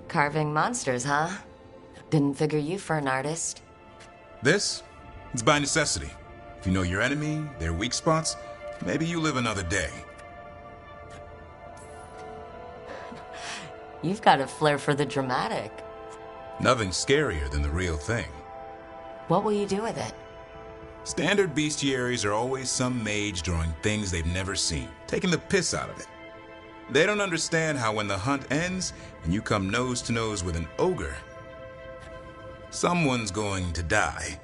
Speaker 1: Carving monsters, huh? Didn't figure you for an artist.
Speaker 3: This? It's by necessity. If you know your enemy, their weak spots, maybe you live another day.
Speaker 1: You've got a flair for the dramatic.
Speaker 3: Nothing scarier than the real thing.
Speaker 1: What will you do with it?
Speaker 3: Standard bestiaries are always some mage drawing things they've never seen, taking the piss out of it. They don't understand how when the hunt ends and you come nose to nose with an ogre, someone's going to die.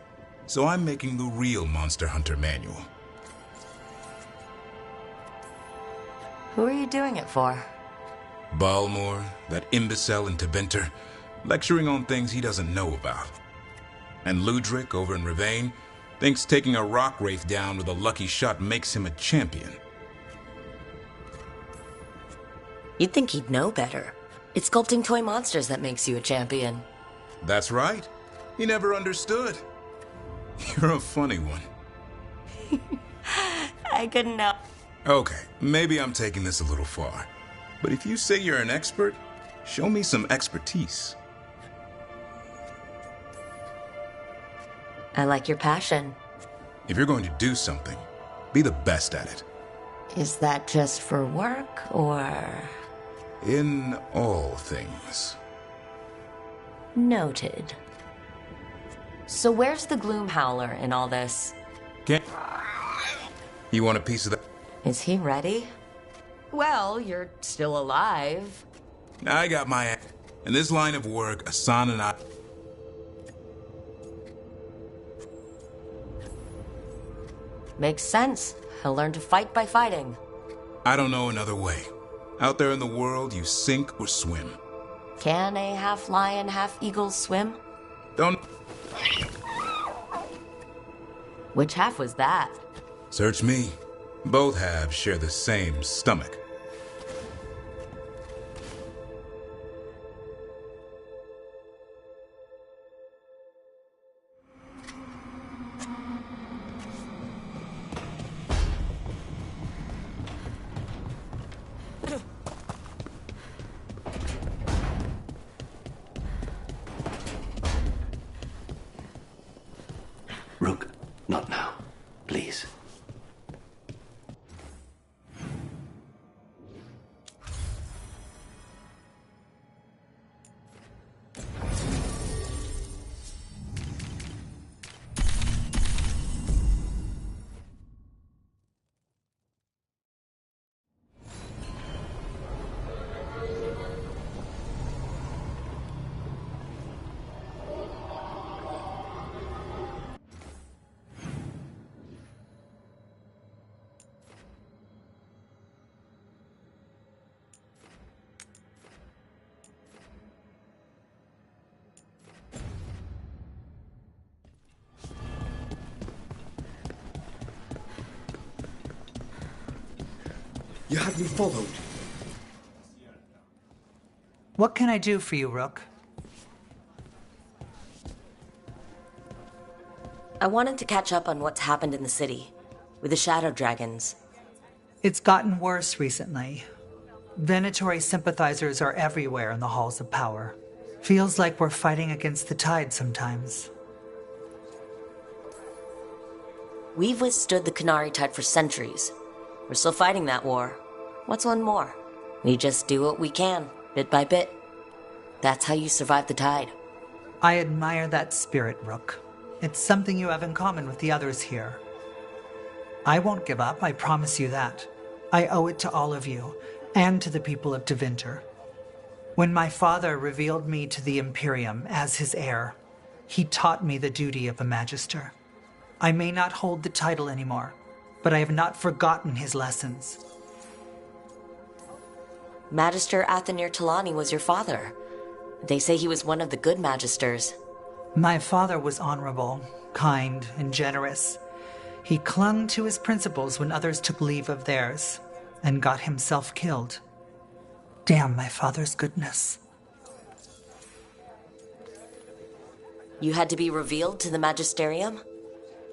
Speaker 3: So I'm making the real Monster Hunter manual.
Speaker 1: Who are you doing it for?
Speaker 3: Balmor, that imbecile in Tevinter, lecturing on things he doesn't know about. And Ludric over in Rivain thinks taking a rock wraith down with a lucky shot makes him a champion.
Speaker 1: You'd think he'd know better. It's sculpting toy monsters that makes you a champion.
Speaker 3: That's right. He never understood. You're a funny one.
Speaker 1: I couldn't help.
Speaker 3: Okay, maybe I'm taking this a little far. But if you say you're an expert, show me some expertise.
Speaker 1: I like your passion.
Speaker 3: If you're going to do something, be the best at it.
Speaker 1: Is that just for work, or...?
Speaker 3: In all things.
Speaker 1: Noted. So where's the Gloom Howler in all this?
Speaker 3: You want a piece of that?
Speaker 1: Is he ready? Well, you're still alive.
Speaker 3: I got my... In this line of work, Hassan and I...
Speaker 1: Makes sense. He'll learn to fight by fighting.
Speaker 3: I don't know another way. Out there in the world, you sink or swim.
Speaker 1: Can a half-lion, half-eagle swim?
Speaker 3: Don't...
Speaker 1: Which half was that?
Speaker 3: Search me. Both halves share the same stomach.
Speaker 16: Rook, not now. Please.
Speaker 10: You have me followed.
Speaker 8: What can I do for you, Rook?
Speaker 1: I wanted to catch up on what's happened in the city, with the Shadow Dragons.
Speaker 8: It's gotten worse recently. Venatori sympathizers are everywhere in the halls of power. Feels like we're fighting against the tide sometimes.
Speaker 1: We've withstood the Qunari tide for centuries. We're still fighting that war. What's one more? We just do what we can, bit by bit. That's how you survive the tide.
Speaker 8: I admire that spirit, Rook. It's something you have in common with the others here. I won't give up, I promise you that. I owe it to all of you, and to the people of Tevinter. When my father revealed me to the Imperium as his heir, he taught me the duty of a Magister. I may not hold the title anymore, but I have not forgotten his lessons.
Speaker 1: Magister Athenir Talani was your father. They say he was one of the good Magisters.
Speaker 8: My father was honorable, kind, and generous. He clung to his principles when others took leave of theirs, and got himself killed. Damn my father's goodness.
Speaker 1: You had to be revealed to the Magisterium?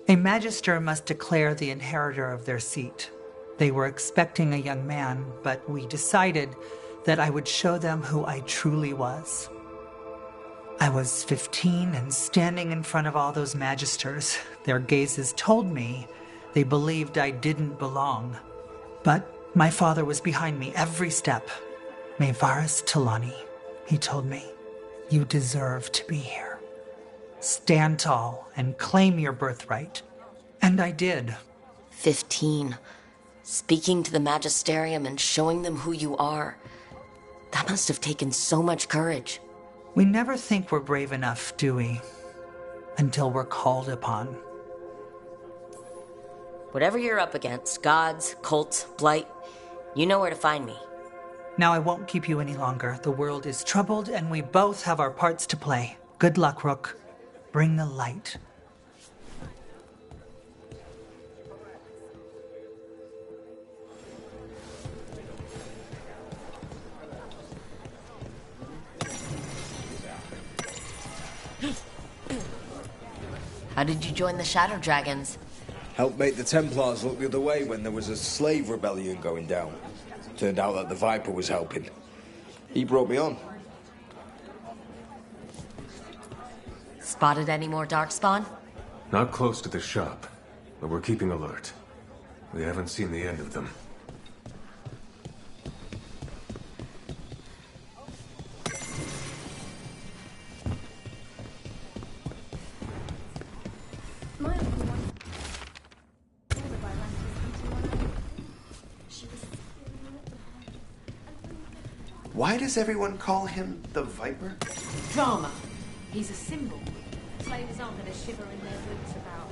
Speaker 8: A Magister must declare the inheritor of their seat. They were expecting a young man, but we decided that I would show them who I truly was. I was 15 and standing in front of all those Magisters. Their gazes told me they believed I didn't belong. But my father was behind me every step. Mayvarus Talani, he told me, you deserve to be here. Stand tall and claim your birthright. And I did.
Speaker 1: 15. Speaking to the Magisterium and showing them who you are. That must have taken so much courage.
Speaker 8: We never think we're brave enough, do we? Until we're called upon.
Speaker 1: Whatever you're up against, gods, cults, blight, you know where to find me.
Speaker 8: Now I won't keep you any longer. The world is troubled and we both have our parts to play. Good luck, Rook. Bring the light.
Speaker 1: How did you join the Shadow Dragons?
Speaker 17: Helped make the Templars look the other way when there was a slave rebellion going down. Turned out that the Viper was helping. He brought me on.
Speaker 1: Spotted any more Darkspawn?
Speaker 18: Not close to the shop, but we're keeping alert. We haven't seen the end of them.
Speaker 10: Why does everyone call him the Viper?
Speaker 12: Drama. He's a symbol. Slaves aren't going to shiver in their boots about.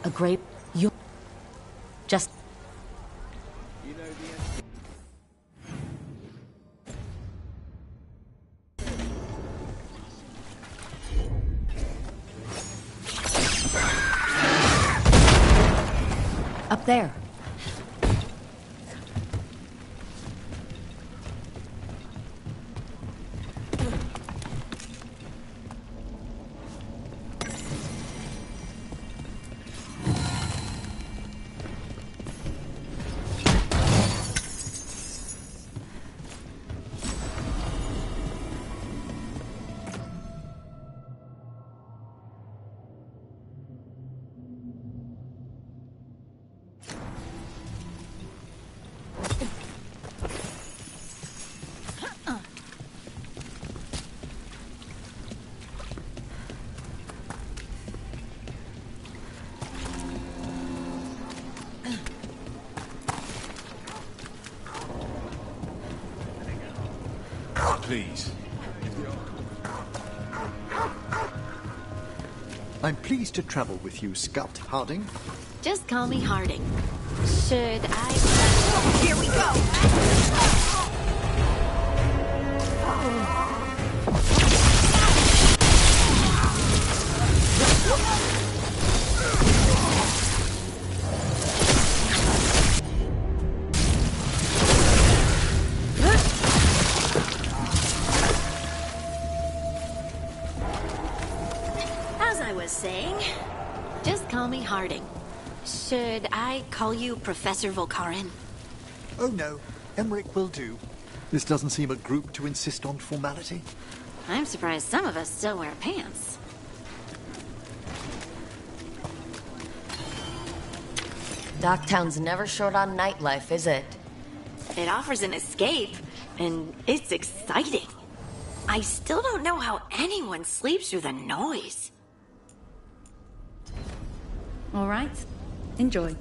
Speaker 1: A grape? You... Just... Up there.
Speaker 3: Please.
Speaker 10: I'm pleased to travel with you, Scout Harding.
Speaker 7: Just call me Harding. Should I... Here we go! Saying, just call me Harding. Should I call you Professor Volkarin?
Speaker 10: Oh no, Emmerich will do. This doesn't seem a group to insist on formality.
Speaker 7: I'm surprised some of us still wear pants.
Speaker 1: Docktown's never short on nightlife, is it?
Speaker 7: It offers an escape, and it's exciting. I still don't know how anyone sleeps through the noise.
Speaker 19: All right. Enjoy.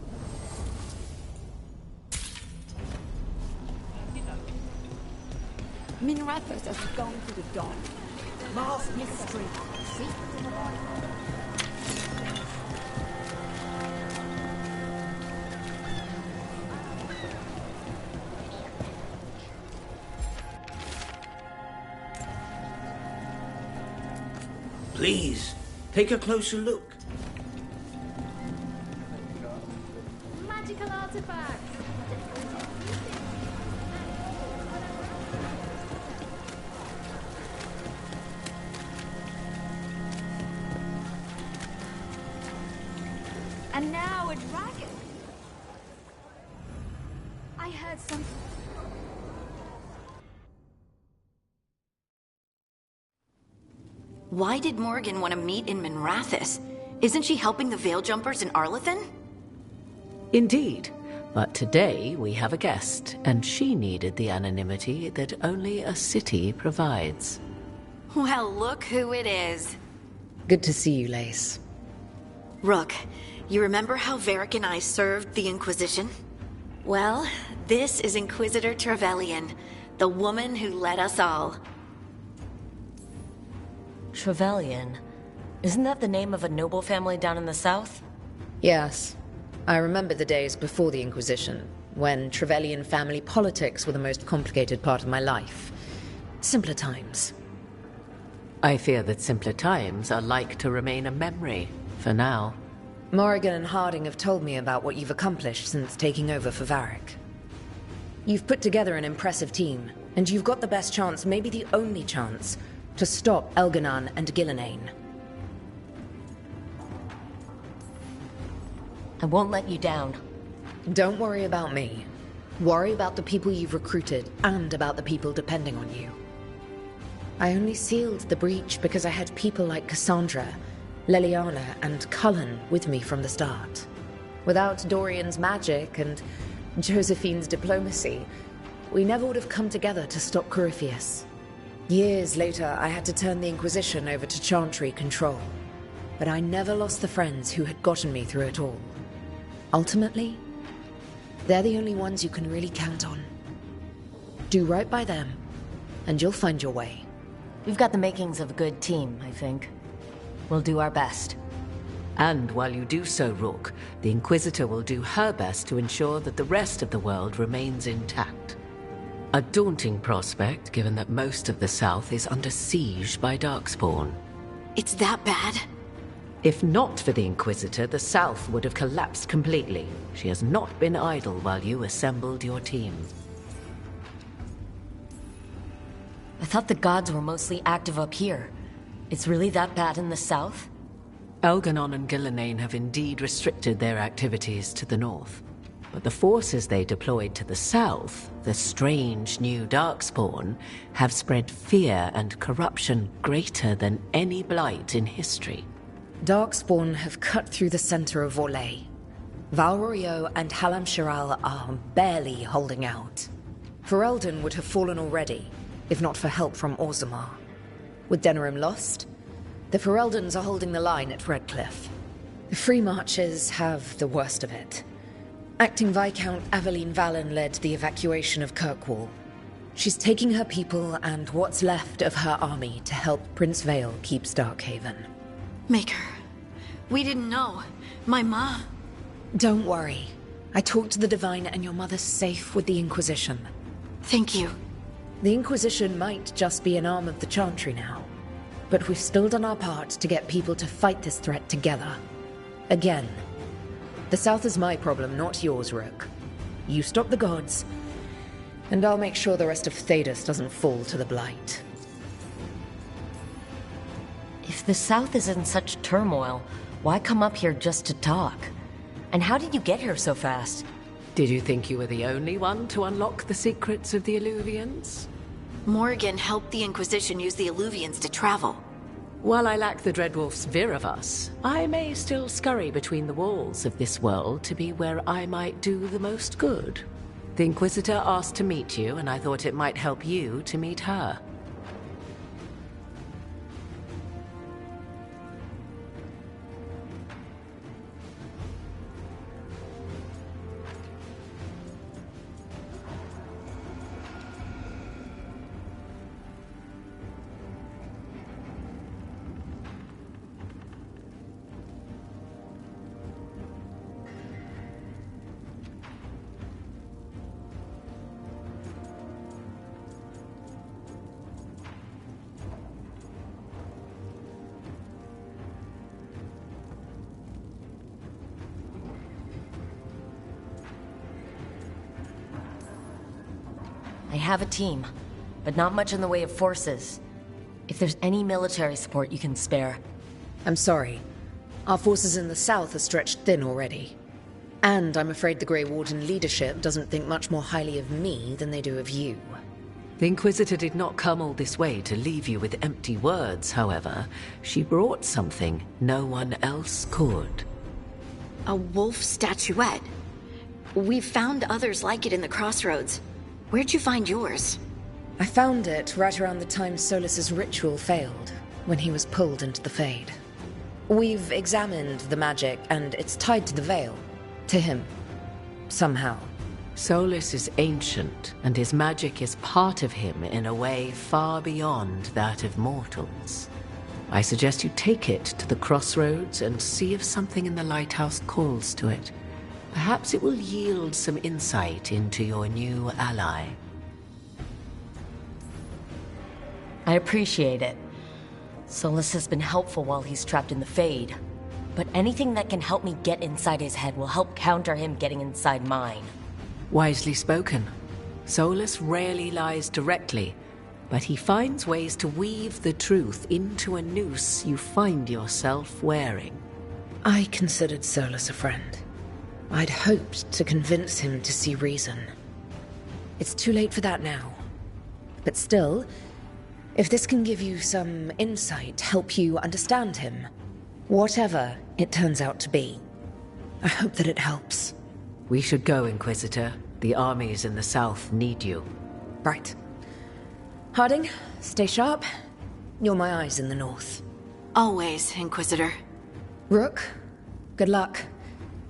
Speaker 11: Minrathos has gone to the dawn. Mars mystery. See?
Speaker 20: Please, take a closer look.
Speaker 12: Magical artifacts! And now a dragon! I heard something.
Speaker 7: Why did Morgan want to meet in Minrathous? Isn't she helping the Veil Jumpers in Arlathan?
Speaker 21: Indeed. But today we have a guest, and she needed the anonymity that only a city provides.
Speaker 7: Well, look who it is.
Speaker 5: Good to see you, Lace.
Speaker 7: Rook, you remember how Varric and I served the Inquisition? Well, this is Inquisitor Trevelyan, the woman who led us all.
Speaker 1: Trevelyan? Isn't that the name of a noble family down in the south?
Speaker 5: Yes. I remember the days before the Inquisition,
Speaker 4: when Trevelyan family politics were the most complicated part of my life. Simpler times.
Speaker 21: I fear that simpler times are like to remain a memory, for now.
Speaker 4: Morrigan and Harding have told me about what you've accomplished since taking over for Varric. You've put together an impressive team, and you've got the best chance, maybe the only chance, to stop Elganon and Gillenane.
Speaker 1: I won't let you down.
Speaker 4: Don't worry about me. Worry about the people you've recruited, and about the people depending on you. I only sealed the breach because I had people like Cassandra, Leliana, and Cullen with me from the start. Without Dorian's magic and Josephine's diplomacy, we never would have come together to stop Corypheus. Years later, I had to turn the Inquisition over to Chantry control. But I never lost the friends who had gotten me through it all. Ultimately, they're the only ones you can really count on. Do right by them, and you'll find your way.
Speaker 1: We've got the makings of a good team, I think. We'll do our best.
Speaker 21: And while you do so, Rook, the Inquisitor will do her best to ensure that the rest of the world remains intact. A daunting prospect, given that most of the South is under siege by Darkspawn.
Speaker 7: It's that bad?
Speaker 21: If not for the Inquisitor, the South would have collapsed completely. She has not been idle while you assembled your team.
Speaker 1: I thought the gods were mostly active up here. It's really that bad in the south?
Speaker 21: Elganon and Gillenane have indeed restricted their activities to the north. But the forces they deployed to the south, the strange new Darkspawn, have spread fear and corruption greater than any blight in history.
Speaker 4: Darkspawn have cut through the center of Orlais. Val Royeaux and Halam Shiral are barely holding out. Ferelden would have fallen already, if not for help from Orzammar. With Denerim lost, the Fereldans are holding the line at Redcliffe. The Free Marchers have the worst of it. Acting Viscount Aveline Valen led the evacuation of Kirkwall. She's taking her people and what's left of her army to help Prince Vale keep Starkhaven.
Speaker 7: Maker, we didn't know. My ma...
Speaker 4: Don't worry. I talked to the Divine and your mother's safe with the Inquisition.
Speaker 7: Thank you.
Speaker 4: The Inquisition might just be an arm of the Chantry now, but we've still done our part to get people to fight this threat together. Again, the South is my problem, not yours, Rook. You stop the gods, and I'll make sure the rest of Thedas doesn't fall to the Blight.
Speaker 1: If the South is in such turmoil, why come up here just to talk? And how did you get here so fast?
Speaker 21: Did you think you were the only one to unlock the secrets of the Illuvians?
Speaker 7: Morrigan helped the Inquisition use the Illuvians to travel.
Speaker 21: While I lack the Dreadwolf's Viravus, I may still scurry between the walls of this world to be where I might do the most good. The Inquisitor asked to meet you, and I thought it might help you to meet her.
Speaker 1: I have a team, but not much in the way of forces. If there's any military support you can spare.
Speaker 4: I'm sorry. Our forces in the south are stretched thin already. And I'm afraid the Grey Warden leadership doesn't think much more highly of me than they do of you.
Speaker 21: The Inquisitor did not come all this way to leave you with empty words, however. She brought something no one else could.
Speaker 7: A wolf statuette. We've found others like it in the Crossroads. Where'd you find yours?
Speaker 4: I found it right around the time Solus's ritual failed, when he was pulled into the Fade. We've examined the magic, and it's tied to the Veil. To him. Somehow.
Speaker 21: Solus is ancient, and his magic is part of him in a way far beyond that of mortals. I suggest you take it to the Crossroads and see if something in the lighthouse calls to it. Perhaps it will yield some insight into your new ally.
Speaker 1: I appreciate it. Solus has been helpful while he's trapped in the Fade. But anything that can help me get inside his head will help counter him getting inside mine.
Speaker 21: Wisely spoken. Solus rarely lies directly, but he finds ways to weave the truth into a noose you find yourself wearing.
Speaker 4: I considered Solus a friend. I'd hoped to convince him to see reason. It's too late for that now. But still, if this can give you some insight, help you understand him, whatever it turns out to be, I hope that it helps.
Speaker 21: We should go, Inquisitor. The armies in the south need you.
Speaker 4: Right. Harding, stay sharp. You're my eyes in the north.
Speaker 7: Always, Inquisitor.
Speaker 4: Rook, good luck.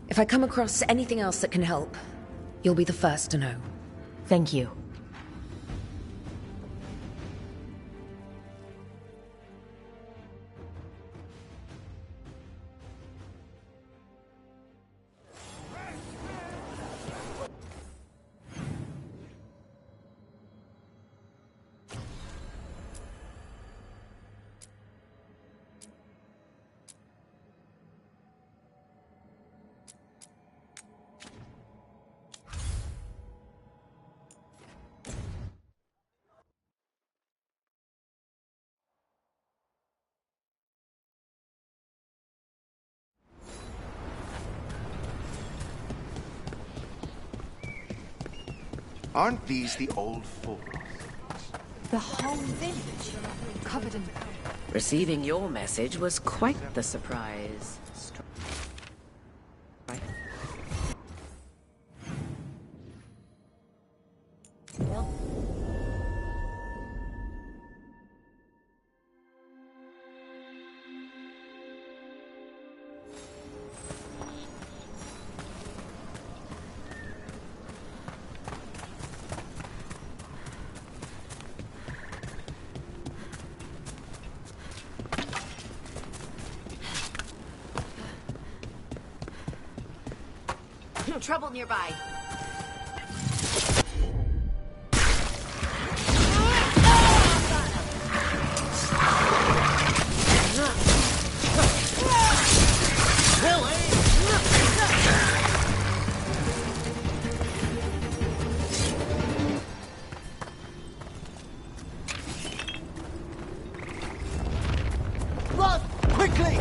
Speaker 4: If I come across anything else that can help, you'll be the first to know.
Speaker 1: Thank you.
Speaker 10: Aren't these the old folk?
Speaker 12: The whole village covered in...
Speaker 21: Receiving your message was quite the surprise.
Speaker 7: Trouble nearby.
Speaker 10: Run! Quickly!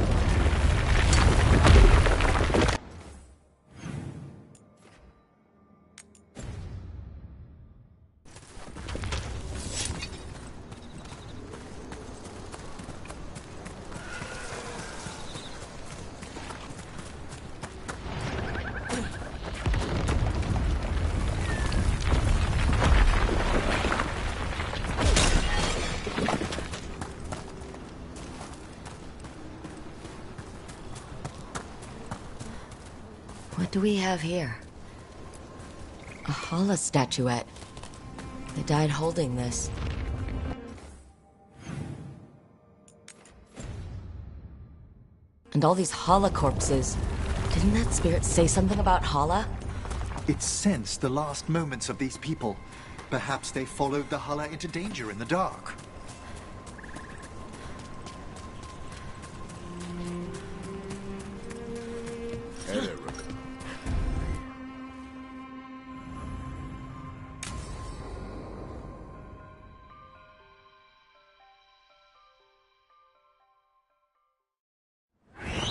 Speaker 1: What do we have here? A Hala statuette. They died holding this. And all these Hala corpses. Didn't that spirit say something about Hala?
Speaker 10: It sensed the last moments of these people. Perhaps they followed the Hala into danger in the dark.
Speaker 3: Hey there, Rook.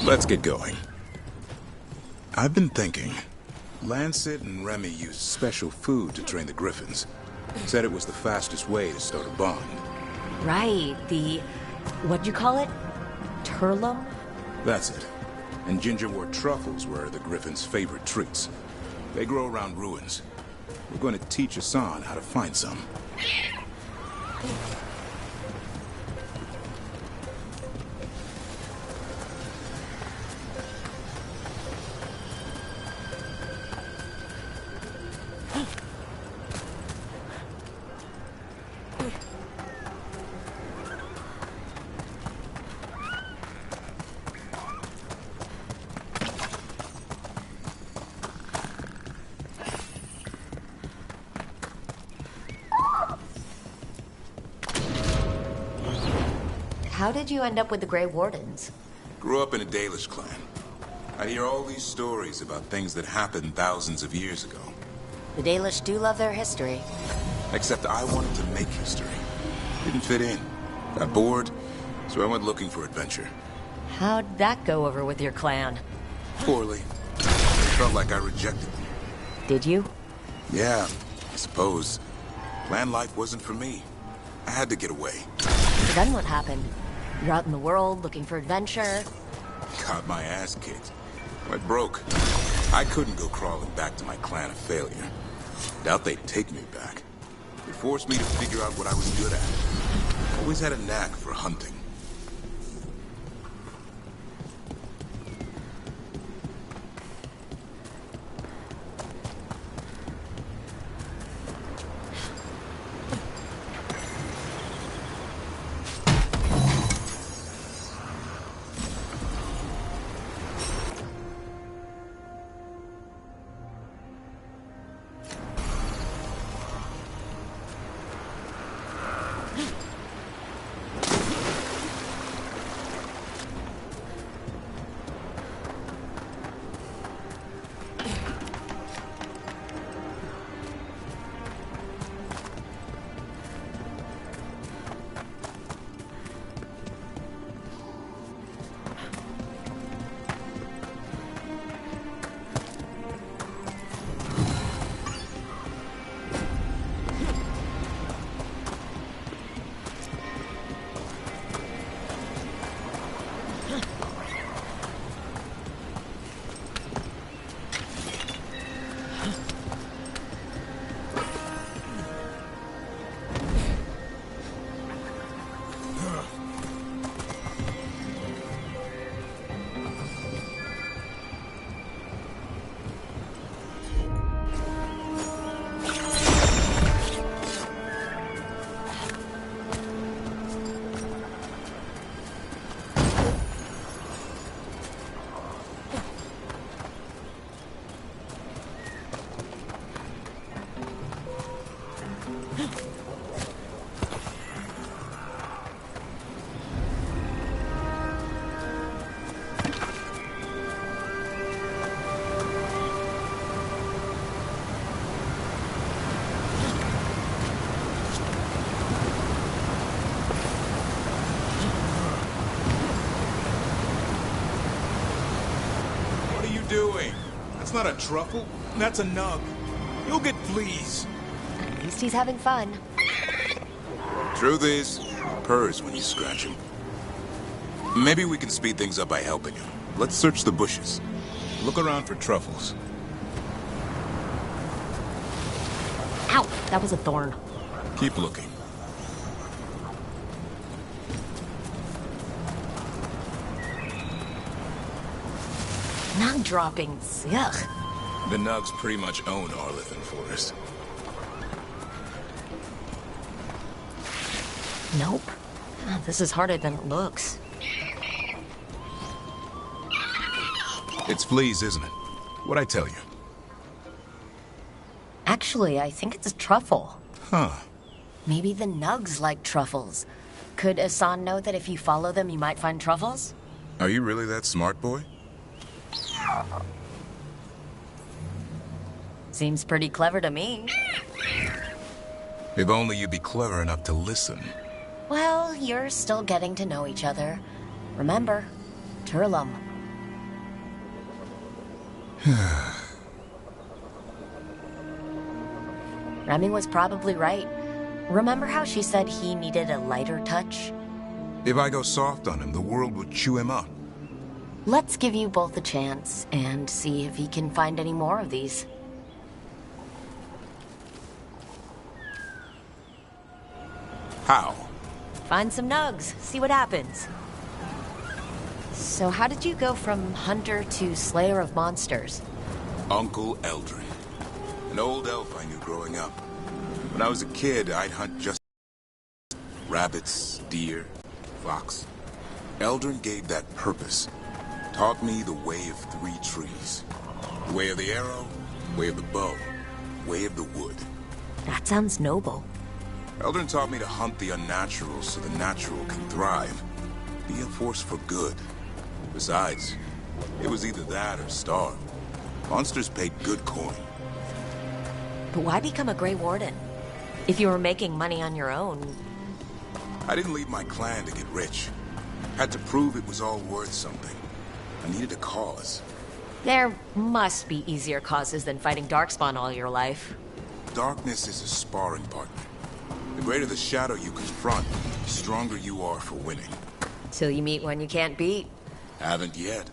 Speaker 3: Let's get going. I've been thinking. Lancet and Remy used special food to train the Griffins. Said it was the fastest way to start a bond.
Speaker 1: Right, the... what'd you call it? Turlum?
Speaker 3: That's it. And gingerwort truffles were the Griffins' favorite treats. They grow around ruins. We're going to teach Hassan how to find some.
Speaker 1: How did you end up with the Grey Wardens?
Speaker 3: Grew up in a Dalish clan. I'd hear all these stories about things that happened thousands of years ago.
Speaker 1: The Dalish do love their history.
Speaker 3: Except I wanted to make history. Didn't fit in. Got bored, so I went looking for adventure.
Speaker 1: How'd that go over with your clan?
Speaker 3: Poorly. It felt like I rejected them.
Speaker 1: Did you?
Speaker 3: Yeah, I suppose. Clan life wasn't for me. I had to get away.
Speaker 1: Then what happened? You're out in the world looking for adventure.
Speaker 3: Got my ass kicked. Went broke. I couldn't go crawling back to my clan of failure. Doubt they'd take me back. They forced me to figure out what I was good at. Always had a knack for hunting. That's not a truffle. That's a nug. You'll get fleas.
Speaker 1: At least he's having fun.
Speaker 3: Truth is, purrs when you scratch him. Maybe we can speed things up by helping him. Let's search the bushes. Look around for truffles.
Speaker 1: Ow! That was a thorn.
Speaker 3: Keep looking.
Speaker 1: Nug droppings. Yuck.
Speaker 3: The Nugs pretty much own Arlithan Forest.
Speaker 1: Nope. This is harder than it looks.
Speaker 3: It's fleas, isn't it? What'd I tell you?
Speaker 1: Actually, I think it's a truffle.
Speaker 3: Huh.
Speaker 1: Maybe the Nugs like truffles. Could Asan know that if you follow them, you might find truffles?
Speaker 3: Are you really that smart, boy?
Speaker 1: Seems pretty clever to me.
Speaker 3: If only you'd be clever enough to listen.
Speaker 1: Well, you're still getting to know each other. Remember, Turlum. Remy was probably right. Remember how she said he needed a lighter touch?
Speaker 3: If I go soft on him, the world will chew him up.
Speaker 1: Let's give you both a chance and see if he can find any more of these.
Speaker 3: How?
Speaker 1: Find some Nugs, see what happens. So how did you go from hunter to slayer of monsters?
Speaker 3: Uncle Eldrin. An old elf I knew growing up. When I was a kid, I'd hunt just rabbits, deer, fox. Eldrin gave that purpose. Taught me the way of 3 trees. The way of the arrow, way of the bow, way of the wood.
Speaker 1: That sounds noble.
Speaker 3: Eldrin taught me to hunt the unnatural so the natural can thrive. Be a force for good. Besides, it was either that or starve. Monsters paid good coin.
Speaker 1: But why become a Grey Warden? If you were making money on your own...
Speaker 3: I didn't leave my clan to get rich. Had to prove it was all worth something. I needed a cause.
Speaker 1: There must be easier causes than fighting Darkspawn all your life.
Speaker 3: Darkness is a sparring partner. The greater the shadow you confront, the stronger you are for winning.
Speaker 1: Till you meet one you can't beat.
Speaker 3: Haven't yet.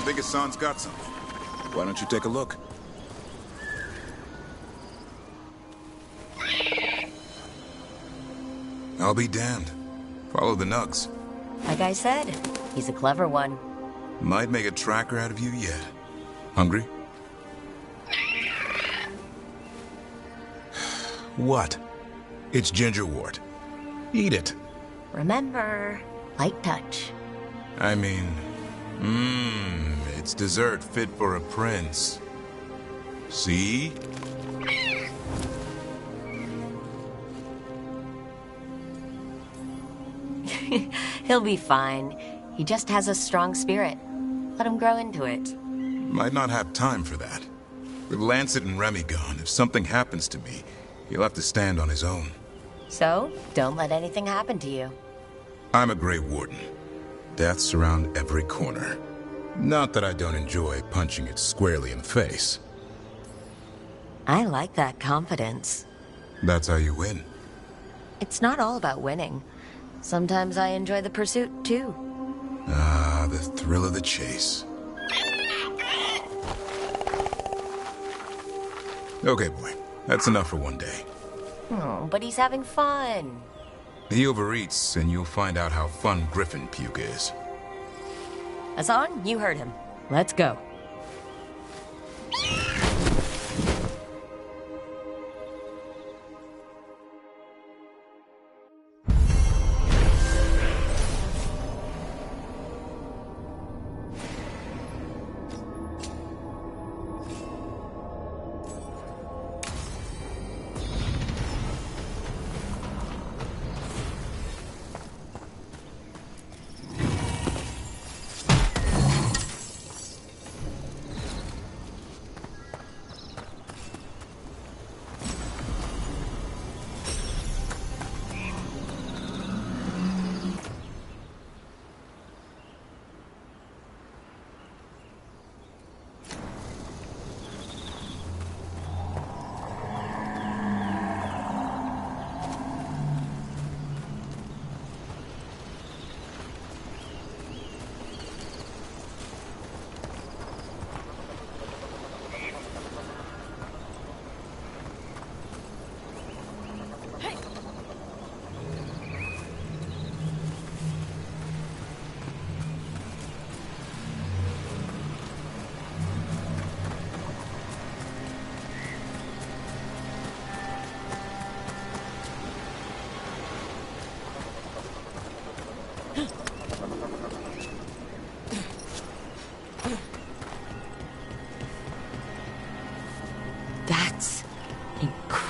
Speaker 3: I think Hassan's got something. Why don't you take a look? I'll be damned. Follow the nugs.
Speaker 1: Like I said, he's a clever one.
Speaker 3: Might make a tracker out of you yet. Hungry? What? It's gingerwort. Eat it.
Speaker 1: Remember, light touch.
Speaker 3: I mean, it's dessert fit for a prince. See?
Speaker 1: He'll be fine. He just has a strong spirit. Let him grow into it.
Speaker 3: Might not have time for that. With Lancet and Remy gone, if something happens to me, he'll have to stand on his own.
Speaker 1: So, don't let anything happen to you.
Speaker 3: I'm a Grey Warden. Death's around every corner. Not that I don't enjoy punching it squarely in the face.
Speaker 1: I like that confidence.
Speaker 3: That's how you win.
Speaker 1: It's not all about winning. Sometimes I enjoy the pursuit, too.
Speaker 3: Ah, the thrill of the chase. Okay, boy. That's enough for one day.
Speaker 1: Oh, but he's having fun.
Speaker 3: He overeats, and you'll find out how fun Griffin puke is.
Speaker 1: Hassan, you heard him. Let's go.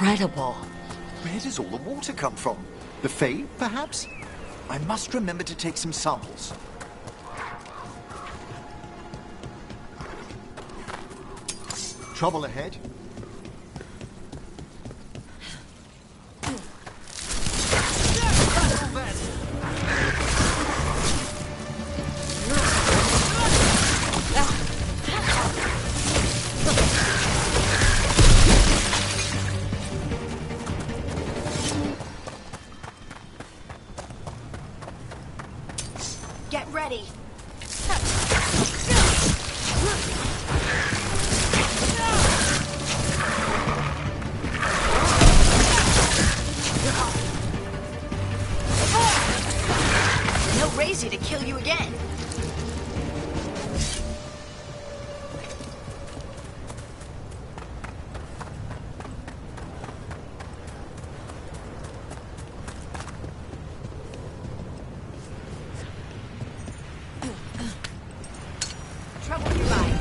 Speaker 1: incredible.
Speaker 10: Where does all the water come from? The Fae, perhaps? I must remember to take some samples. Trouble ahead.
Speaker 7: Get ready. No Razy to kill you again. Trouble nearby.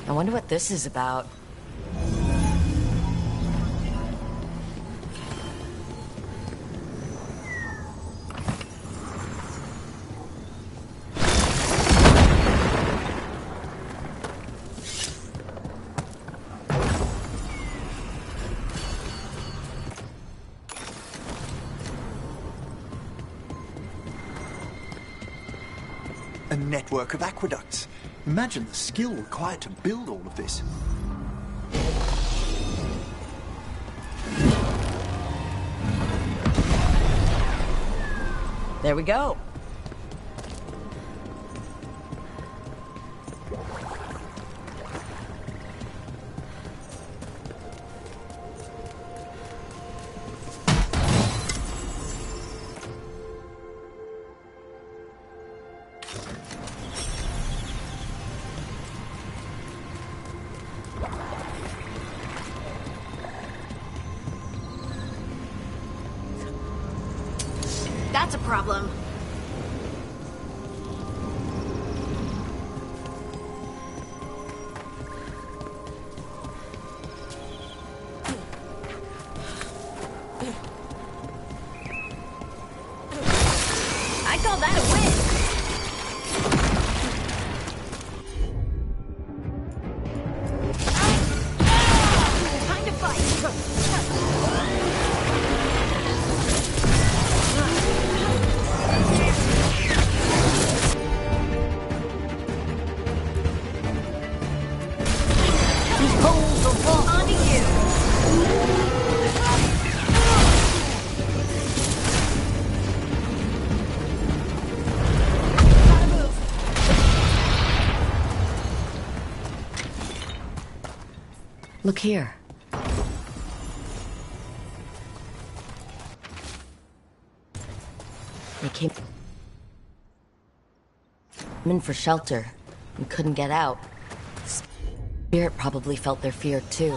Speaker 1: I wonder what this is about.
Speaker 10: A network of aqueducts. Imagine the skill required to build all of this.
Speaker 1: There we go.
Speaker 7: That's a problem. I call that a win. Time to fight.
Speaker 1: Look here. They came in for shelter and couldn't get out. Spirit probably felt their fear too.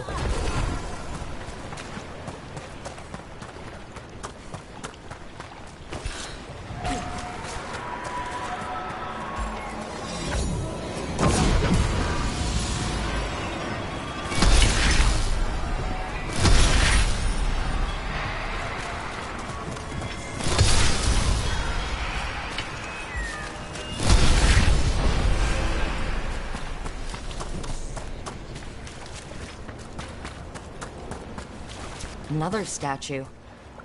Speaker 1: Another statue.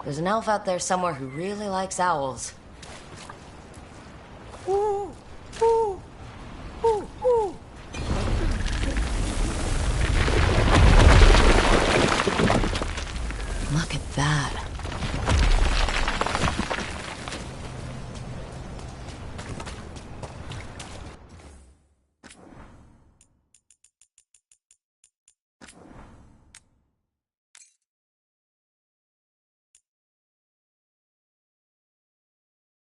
Speaker 1: There's an elf out there somewhere who really likes owls.
Speaker 11: Ooh, ooh, ooh, ooh.
Speaker 1: Look at that.